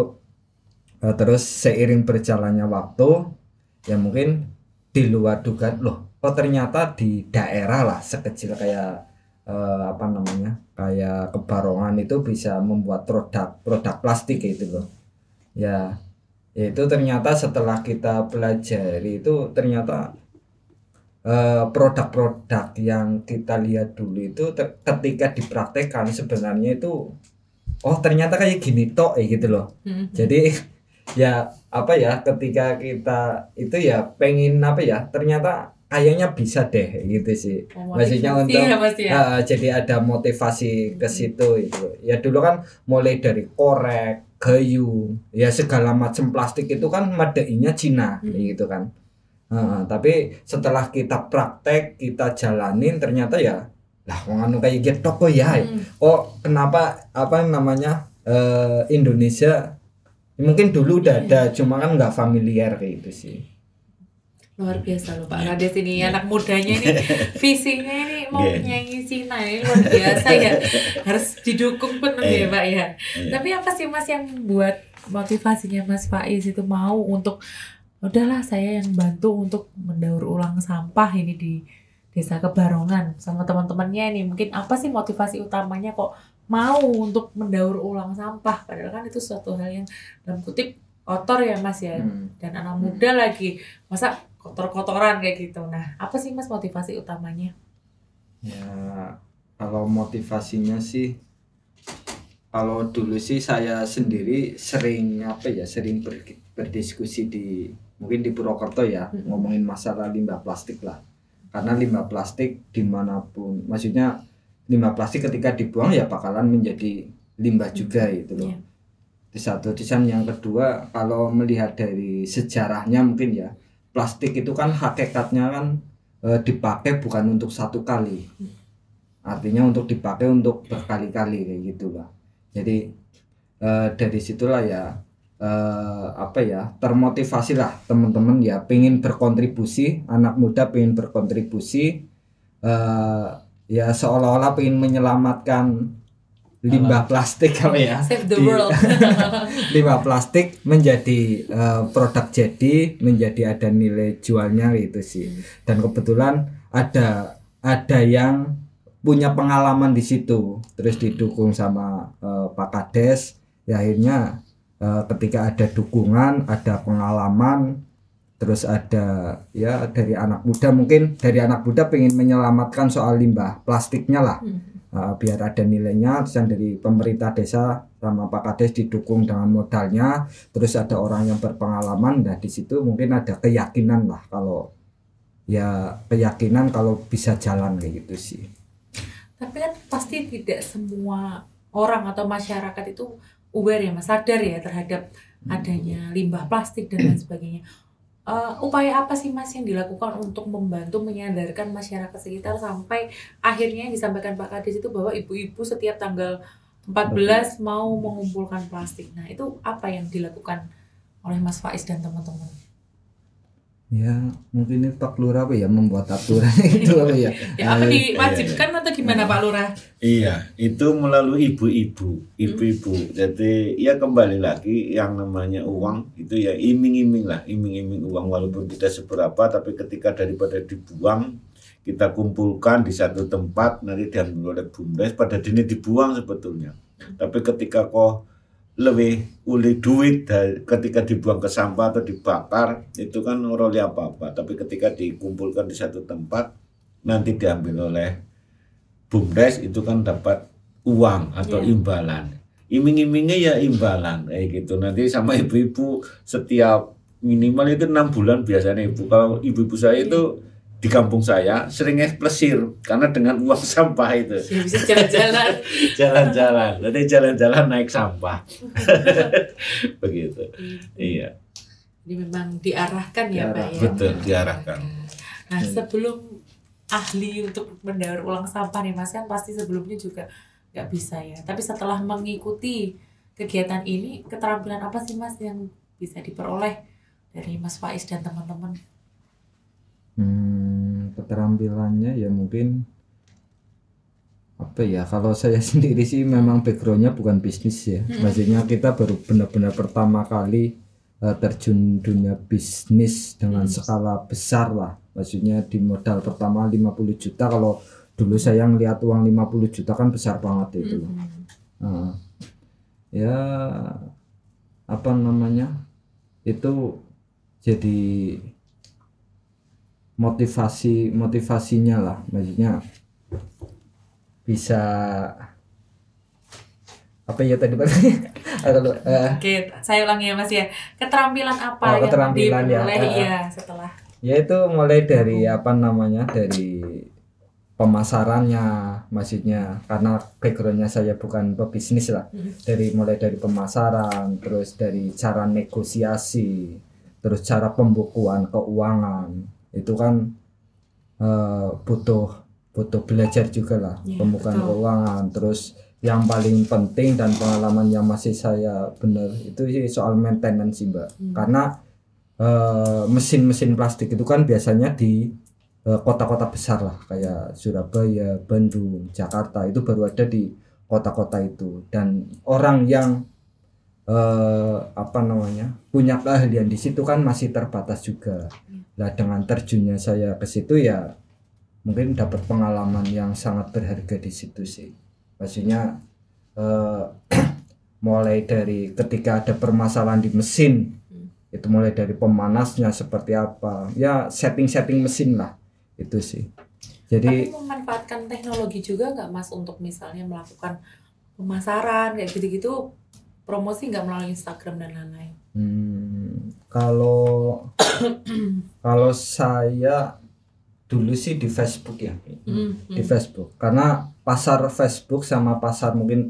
terus seiring berjalannya waktu ya mungkin di luar dugaan kok ternyata di daerah lah sekecil kayak kayak Kebarongan itu bisa membuat produk plastik gitu loh. Ya itu ternyata setelah kita pelajari itu ternyata produk-produk yang kita lihat dulu itu ketika dipraktekkan sebenarnya itu ternyata kayak gini tok gitu loh. Jadi ya ketika kita itu ya pengen ternyata kayaknya bisa deh gitu sih. Maksudnya untuk jadi ada motivasi ke situ itu. Ya dulu kan mulai dari korek, gayung, ya segala macam plastik itu kan madainya Cina gitu kan. Tapi setelah kita praktek, kita jalanin ternyata ya anu kayak gitu kok ya. Kenapa Indonesia mungkin dulu udah ada cuma kan nggak familiar kayak gitu sih. Luar biasa loh Pak Kades ini, anak mudanya ini visinya ini mau nyanyi Cina ini luar biasa ya, harus didukung penuh ya Pak ya. Tapi apa sih Mas yang buat motivasinya Mas Faiz itu mau untuk udahlah saya yang bantu untuk mendaur ulang sampah ini di Desa Kebarongan sama teman-temannya nih, mungkin apa sih motivasi utamanya kok mau untuk mendaur ulang sampah, padahal kan itu suatu hal yang dalam kutip kotor ya Mas ya, dan anak muda lagi masa kotor-kotoran kayak gitu. Nah apa sih Mas motivasi utamanya? Ya kalau motivasinya sih, kalau dulu sih saya sendiri sering berdiskusi mungkin di Purwokerto ya, ngomongin masalah limbah plastik lah, karena limbah plastik dimanapun, maksudnya limbah plastik ketika dibuang ya bakalan menjadi limbah juga gitu loh. Di satu yang kedua, kalau melihat dari sejarahnya mungkin ya, plastik itu kan hakikatnya kan dipakai bukan untuk satu kali, artinya untuk dipakai untuk berkali-kali kayak gitulah. Jadi dari situlah ya termotivasi lah teman-teman ya, pengen berkontribusi, anak muda pengen berkontribusi, ya seolah-olah pengen menyelamatkan limbah plastik Save the world. Limbah plastik menjadi produk jadi, menjadi ada nilai jualnya gitu sih. Dan kebetulan ada yang punya pengalaman di situ, terus didukung sama Pak Kades. Ya akhirnya ketika ada dukungan, ada pengalaman, terus ada ya dari anak muda, mungkin dari anak muda pengen menyelamatkan soal limbah plastiknya lah, biar ada nilainya. Terus yang dari pemerintah desa sama Pak Kades didukung dengan modalnya, terus ada orang yang berpengalaman. Nah di situ mungkin ada keyakinan lah, kalau bisa jalan kayak gitu sih. Tapi kan pasti tidak semua orang atau masyarakat itu aware ya Mas, sadar ya terhadap adanya limbah plastik dan lain sebagainya. Upaya apa sih Mas yang dilakukan untuk membantu menyadarkan masyarakat sekitar sampai akhirnya yang disampaikan Pak Kades itu bahwa ibu-ibu setiap tanggal 14 mau mengumpulkan plastik. Nah itu apa yang dilakukan oleh Mas Faiz dan teman-teman? Ya mungkin itu Pak Lurah membuat aturan itu ya. Ya apa diwajibkan atau gimana Pak Lurah? Iya, itu melalui ibu-ibu. Jadi ya kembali lagi yang namanya uang itu ya iming-iming uang, walaupun tidak seberapa, tapi ketika daripada dibuang kita kumpulkan di satu tempat, nanti diambil oleh BUMDes, pada dini dibuang sebetulnya. Tapi ketika kok lebih uli duit ketika dibuang ke sampah atau dibakar itu kan oroli apa-apa, tapi ketika dikumpulkan di satu tempat nanti diambil oleh BUMDes itu kan dapat uang atau imbalan. Iming-imingnya ya imbalan kayak gitu. Nanti sama ibu-ibu setiap minimal itu 6 bulan biasanya ibu. Kalau ibu-ibu saya itu di kampung saya sering eksplosir karena dengan uang sampah itu. Ya, bisa jalan-jalan. Jalan-jalan, nanti jalan-jalan naik sampah. Begitu. Iya. Jadi memang diarahkan ya Pak ya. Betul, diarahkan. Nah sebelum ahli untuk mendaur ulang sampah nih Mas, kan pasti sebelumnya juga nggak bisa ya. Tapi setelah mengikuti kegiatan ini, keterampilan apa sih Mas yang bisa diperoleh dari Mas Faiz dan teman-teman? Keterampilannya ya mungkin apa ya, kalau saya sendiri sih memang backgroundnya bukan bisnis ya. Maksudnya kita baru benar-benar pertama kali terjun dunia bisnis dengan skala besar lah. Maksudnya di modal pertama 50 juta, kalau dulu saya ngeliat uang 50 juta kan besar banget itu. Ya apa namanya, itu jadi motivasinya lah, maksudnya bisa apa ya tadi Pak? Oke, saya ulangi ya Mas ya. Keterampilan apa yang keterampilan diperoleh ya setelah? Ya itu mulai dari apa namanya, dari pemasarannya, maksudnya karena backgroundnya saya bukan pebisnis lah. Mulai dari pemasaran, terus dari cara negosiasi, terus cara pembukuan keuangan, itu kan butuh belajar juga lah, pembukuan keuangan. Terus yang paling penting dan pengalaman yang masih saya benar itu sih soal maintenance sih Mbak. Karena mesin-mesin plastik itu kan biasanya di kota-kota besar lah, kayak Surabaya, Bandung, Jakarta, itu baru ada di kota-kota itu, dan orang yang apa namanya punya keahlian di situ kan masih terbatas juga. Nah dengan terjunnya saya ke situ ya mungkin dapat pengalaman yang sangat berharga di situ sih. Maksudnya mulai dari ketika ada permasalahan di mesin, itu mulai dari pemanasnya seperti apa, ya setting mesin lah, itu sih. Jadi tapi memanfaatkan teknologi juga nggak Mas untuk misalnya melakukan pemasaran kayak gitu-gitu, promosi nggak melalui Instagram dan lain-lain? Kalau saya dulu sih di Facebook ya, di Facebook, karena pasar Facebook sama pasar mungkin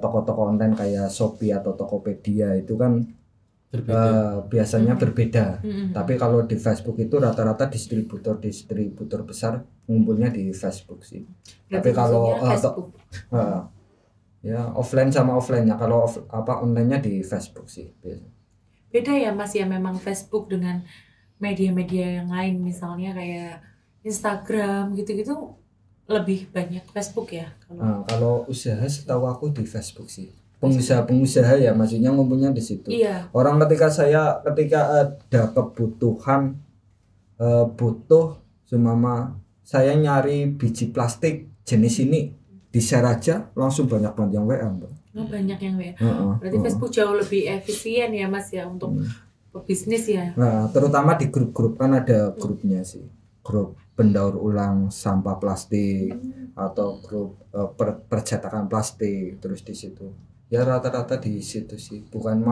toko-toko online kayak Shopee atau Tokopedia itu kan biasanya berbeda. Tapi kalau di Facebook itu rata-rata distributor besar ngumpulnya di Facebook sih. Berarti tapi kalau ya offline sama offline-nya, kalau online-nya di Facebook sih biasanya. Beda ya Mas ya, memang Facebook dengan media-media yang lain misalnya kayak Instagram gitu-gitu lebih banyak Facebook ya kalau usaha setahu aku di Facebook sih. Pengusaha ya, maksudnya ngumpulnya di situ. Iya. Orang ketika ada kebutuhan butuh sumama saya nyari biji plastik jenis ini, di-share aja langsung banyak banget yang WA, Mbak. Banyak yang WA. Berarti Facebook jauh lebih efisien ya Mas ya untuk bisnis ya. Nah, terutama di grup-grup kan ada grupnya sih. Grup pendaur ulang sampah plastik atau grup percetakan plastik, terus di situ. Ya rata-rata di situ sih. Bukan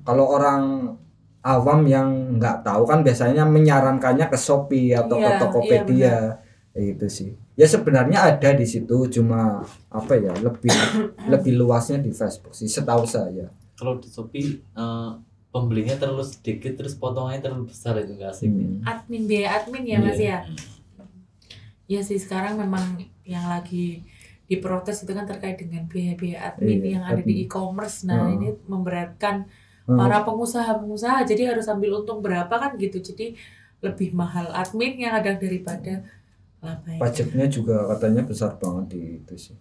kalau orang awam yang nggak tahu kan biasanya menyarankannya ke Shopee atau ke Tokopedia. Itu sih. Ya sebenarnya ada di situ, cuma lebih luasnya di Facebook sih setahu saya. Kalau di Shopee pembelinya terlalu sedikit, terus potongannya terlalu besar, itu nggak asik. Biaya admin ya Mas ya. Ya sih, sekarang memang yang lagi diprotes itu kan terkait dengan biaya admin yang ada di e-commerce. Nah ini memberatkan para pengusaha, jadi harus ambil untung berapa kan gitu. Jadi lebih mahal admin yang ada daripada laba. Pajaknya juga katanya besar banget di itu sih.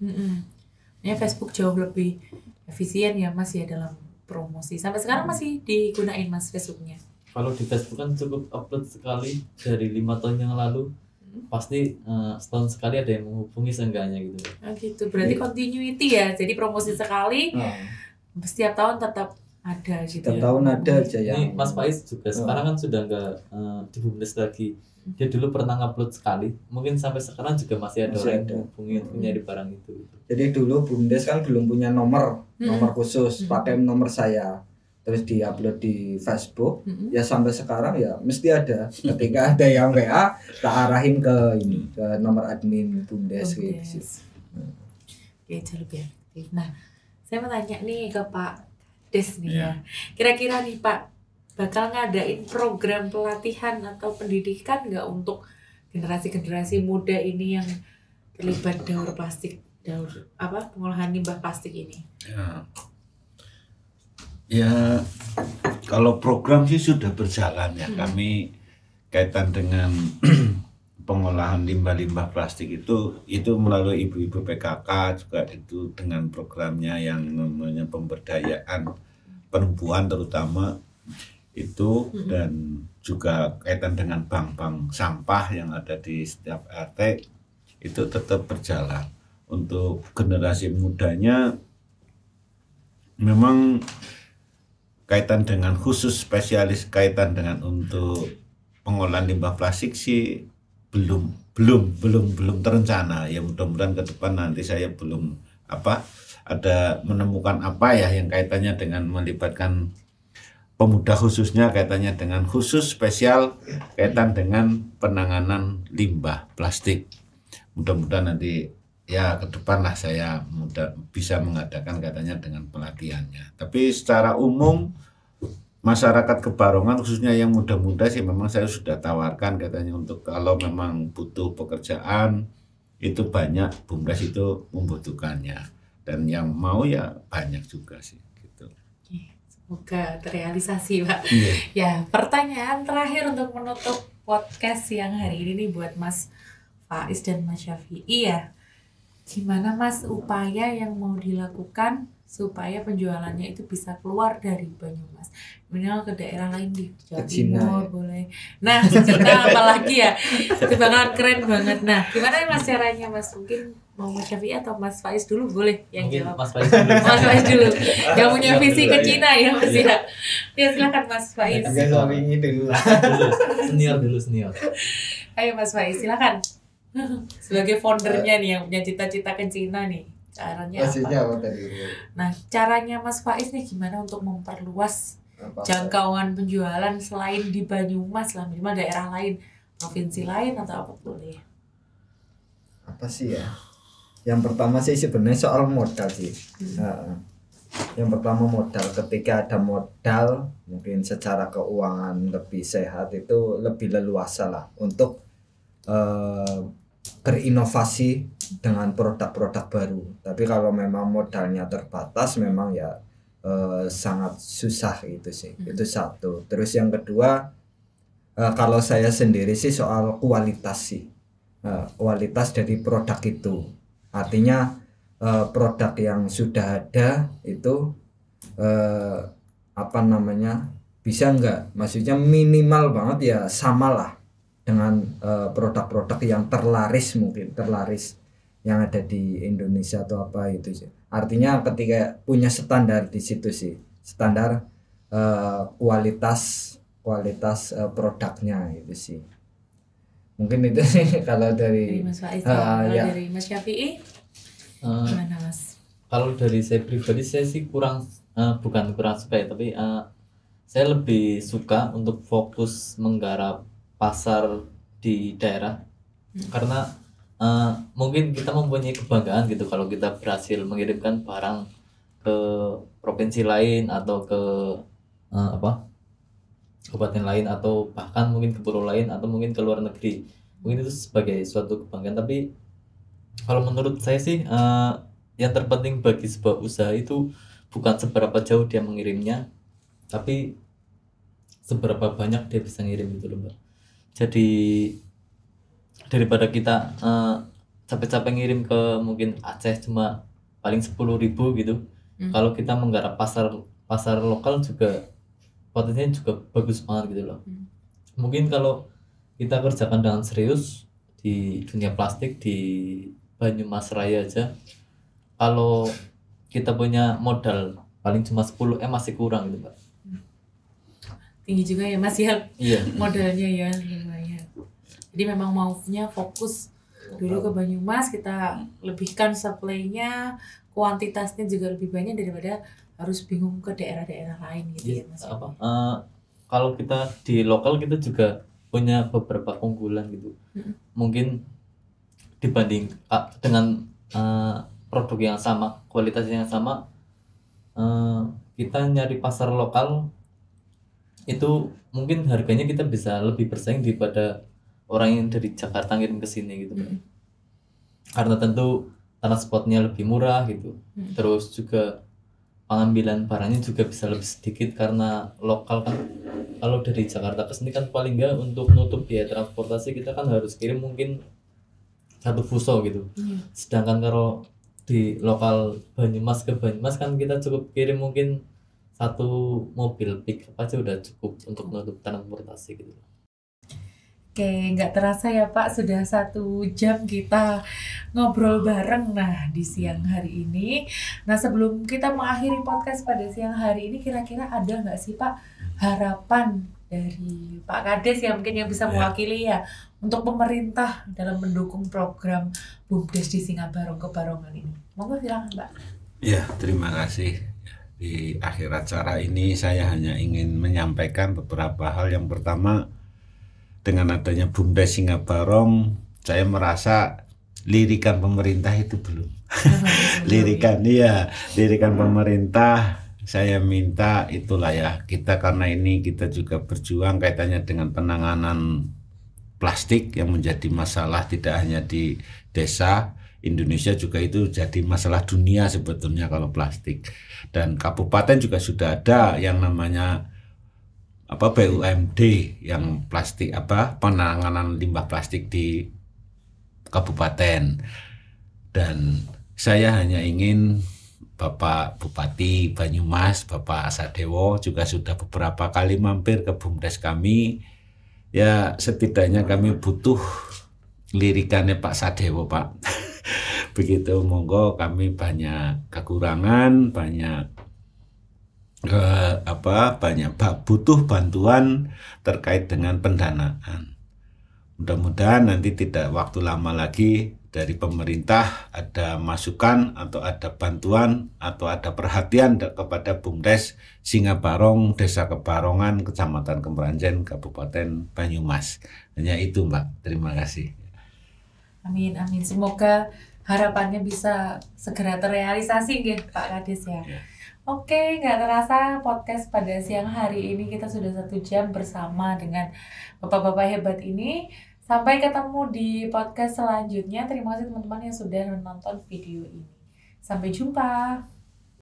Ya Facebook jauh lebih efisien ya Mas ya dalam promosi. Sampai sekarang masih digunain Mas Facebooknya? Kalau di Facebook kan cukup upload sekali, dari 5 tahun yang lalu pasti setahun sekali ada yang menghubungi seenggaknya gitu. Gitu. Berarti continuity ya. Jadi promosi sekali, setiap tahun tetap ada gitu. Setiap tahun ada aja ya. Ini Mas Faiz juga sekarang kan sudah nggak di BUMDes lagi. Dia dulu pernah ngupload sekali. Mungkin sampai sekarang juga masih ada orang yang menghubungi untuk nyari barang itu. Jadi dulu BUMDes kan belum punya nomor khusus, pakai nomor saya. terus diupload di Facebook, ya sampai sekarang ya mesti ada. Ketika ada yang WA, tak arahin ke ini, ke nomor admin Bumdes gitu sih. Oke, lebih aktif. Nah, saya mau tanya nih ke Pak Des nih ya. Kira-kira nih Pak, bakal ngadain program pelatihan atau pendidikan nggak untuk generasi-generasi muda ini yang terlibat pengolahan limbah plastik ini? Ya, kalau program sih sudah berjalan ya. Kami kaitan dengan pengolahan limbah-limbah plastik itu melalui ibu-ibu PKK juga, itu dengan programnya yang namanya pemberdayaan perempuan terutama itu, dan juga kaitan dengan bank-bank sampah yang ada di setiap RT itu tetap berjalan. Untuk generasi mudanya memang kaitan dengan khusus spesialis kaitan dengan untuk pengolahan limbah plastik sih belum terencana ya. Mudah-mudahan ke depan nanti saya belum ada menemukan apa ya yang kaitannya dengan melibatkan pemuda, khususnya kaitannya dengan khusus spesial kaitan dengan penanganan limbah plastik. Mudah-mudahan nanti ya ke depan lah saya bisa mengadakan katanya dengan pelatihannya. Tapi secara umum masyarakat Kebarongan khususnya yang muda-muda sih memang saya sudah tawarkan katanya untuk kalau memang butuh pekerjaan itu banyak, Bumdes itu membutuhkannya, dan yang mau ya banyak juga sih gitu. Semoga terrealisasi Pak. Ya, pertanyaan terakhir untuk menutup podcast siang hari ini nih buat Mas Faiz dan Mas Syafi'i ya. Gimana Mas upaya yang mau dilakukan supaya penjualannya itu bisa keluar dari Banyumas, minimal ke daerah lain di Jawa Timur boleh. Nah, Cina apalagi ya, itu bakalan keren banget. Nah, gimana Mas caranya Mas? Mungkin mau Mas Syafi'i atau Mas Faiz dulu boleh yang mungkin jawab. Mas Faiz dulu. Mas Faiz dulu. Yang punya visi ke Cina ya Mas ya. Ya silakan Mas Faiz. Ini dulu lah. Senior. Ayo Mas Faiz silakan. Sebagai foundernya nih yang punya cita-cita ke Cina nih, caranya apa? Nah, caranya Mas Faiz nih gimana untuk memperluas jangkauan penjualan selain di Banyumas lah, minimal daerah lain, provinsi lain atau apa boleh? Apa sih ya? Yang pertama sih sebenarnya soal modal sih. Yang pertama modal. Ketika ada modal, mungkin secara keuangan lebih sehat, itu lebih leluasa lah untuk berinovasi dengan produk-produk baru. Tapi kalau memang modalnya terbatas, memang ya sangat susah gitu sih. Itu satu. Terus yang kedua, kalau saya sendiri sih soal kualitas sih. Kualitas dari produk itu. Artinya produk yang sudah ada itu bisa enggak? Maksudnya minimal banget ya samalah dengan produk-produk yang terlaris yang ada di Indonesia atau apa itu sih. Artinya ketika punya standar di situ sih, standar kualitas produknya itu sih. Mungkin itu sih kalau dari Mas Faiz. Dari Mas Syafi'i gimana Mas? Kalau dari saya pribadi saya sih bukan kurang suka ya, tapi saya lebih suka untuk fokus menggarap pasar di daerah, karena mungkin kita mempunyai kebanggaan gitu kalau kita berhasil mengirimkan barang ke provinsi lain atau ke kabupaten lain atau bahkan mungkin ke pulau lain atau mungkin ke luar negeri. Mungkin itu sebagai suatu kebanggaan. Tapi kalau menurut saya sih yang terpenting bagi sebuah usaha itu bukan seberapa jauh dia mengirimnya, tapi seberapa banyak dia bisa ngirim gitu loh Mbak. Jadi daripada kita capek-capek ngirim ke mungkin Aceh cuma paling 10.000 gitu, kalau kita menggarap pasar lokal juga potensinya juga bagus banget gitu loh. Mungkin kalau kita kerjakan dengan serius di dunia plastik di Banyumas Raya aja, kalau kita punya modal paling cuma 10 masih kurang gitu Mbak. Tinggi juga ya Mas ya. Iya. Modalnya ya lumayan. Jadi memang maunya fokus dulu ke Banyumas, kita lebihkan supply-nya, kuantitasnya juga lebih banyak daripada harus bingung ke daerah-daerah lain gitu ya Mas. Kalau kita di lokal kita juga punya beberapa keunggulan gitu. Mungkin dibanding dengan produk yang sama, kualitas yang sama, kita nyari pasar lokal itu mungkin harganya kita bisa lebih bersaing daripada orang yang dari Jakarta ngirim ke sini gitu. Karena tentu transportnya lebih murah gitu. Terus juga pengambilan barangnya juga bisa lebih sedikit karena lokal kan. Kalau dari Jakarta ke sini kan paling enggak untuk nutup biaya transportasi kita kan harus kirim mungkin 1 fuso gitu. Sedangkan kalau di lokal Banyumas ke Banyumas kan kita cukup kirim mungkin 1 mobil pick up aja udah cukup untuk menutup transportasi gitu. Oke, nggak terasa ya Pak, sudah 1 jam kita ngobrol bareng di siang hari ini. Nah, sebelum kita mengakhiri podcast pada siang hari ini, kira-kira ada nggak sih Pak harapan dari Pak Kades ya mungkin yang bisa mewakili ya untuk pemerintah dalam mendukung program BUMDes di Singabarong Kebarongan ini? Monggo silakan Pak. Ya, terima kasih. Di akhir acara ini saya hanya ingin menyampaikan beberapa hal. Yang pertama, dengan adanya BUMDes Singabarong, saya merasa lirikan pemerintah itu belum. Lirikan pemerintah saya minta itulah ya, kita karena ini kita juga berjuang kaitannya dengan penanganan plastik yang menjadi masalah tidak hanya di desa Indonesia, juga itu jadi masalah dunia sebetulnya kalau plastik. Dan kabupaten juga sudah ada yang namanya BUMD yang plastik penanganan limbah plastik di kabupaten. Dan saya hanya ingin Bapak Bupati Banyumas, Bapak Sadewo juga sudah beberapa kali mampir ke BUMDes kami. Ya setidaknya kami butuh lirikannya Pak Sadewo Pak. Begitu, monggo, kami banyak kekurangan, banyak butuh bantuan terkait dengan pendanaan. Mudah-mudahan nanti tidak waktu lama lagi dari pemerintah ada masukan atau ada bantuan atau ada perhatian kepada BUMDes Singabarong, Desa Kebarongan, Kecamatan Kemeranjen, Kabupaten Banyumas. Hanya itu Mbak, terima kasih. Amin, amin. Semoga harapannya bisa segera terrealisasi Pak Kades ya. Oke, nggak terasa podcast pada siang hari ini kita sudah 1 jam bersama dengan bapak-bapak hebat ini. Sampai ketemu di podcast selanjutnya. Terima kasih teman-teman yang sudah menonton video ini. Sampai jumpa.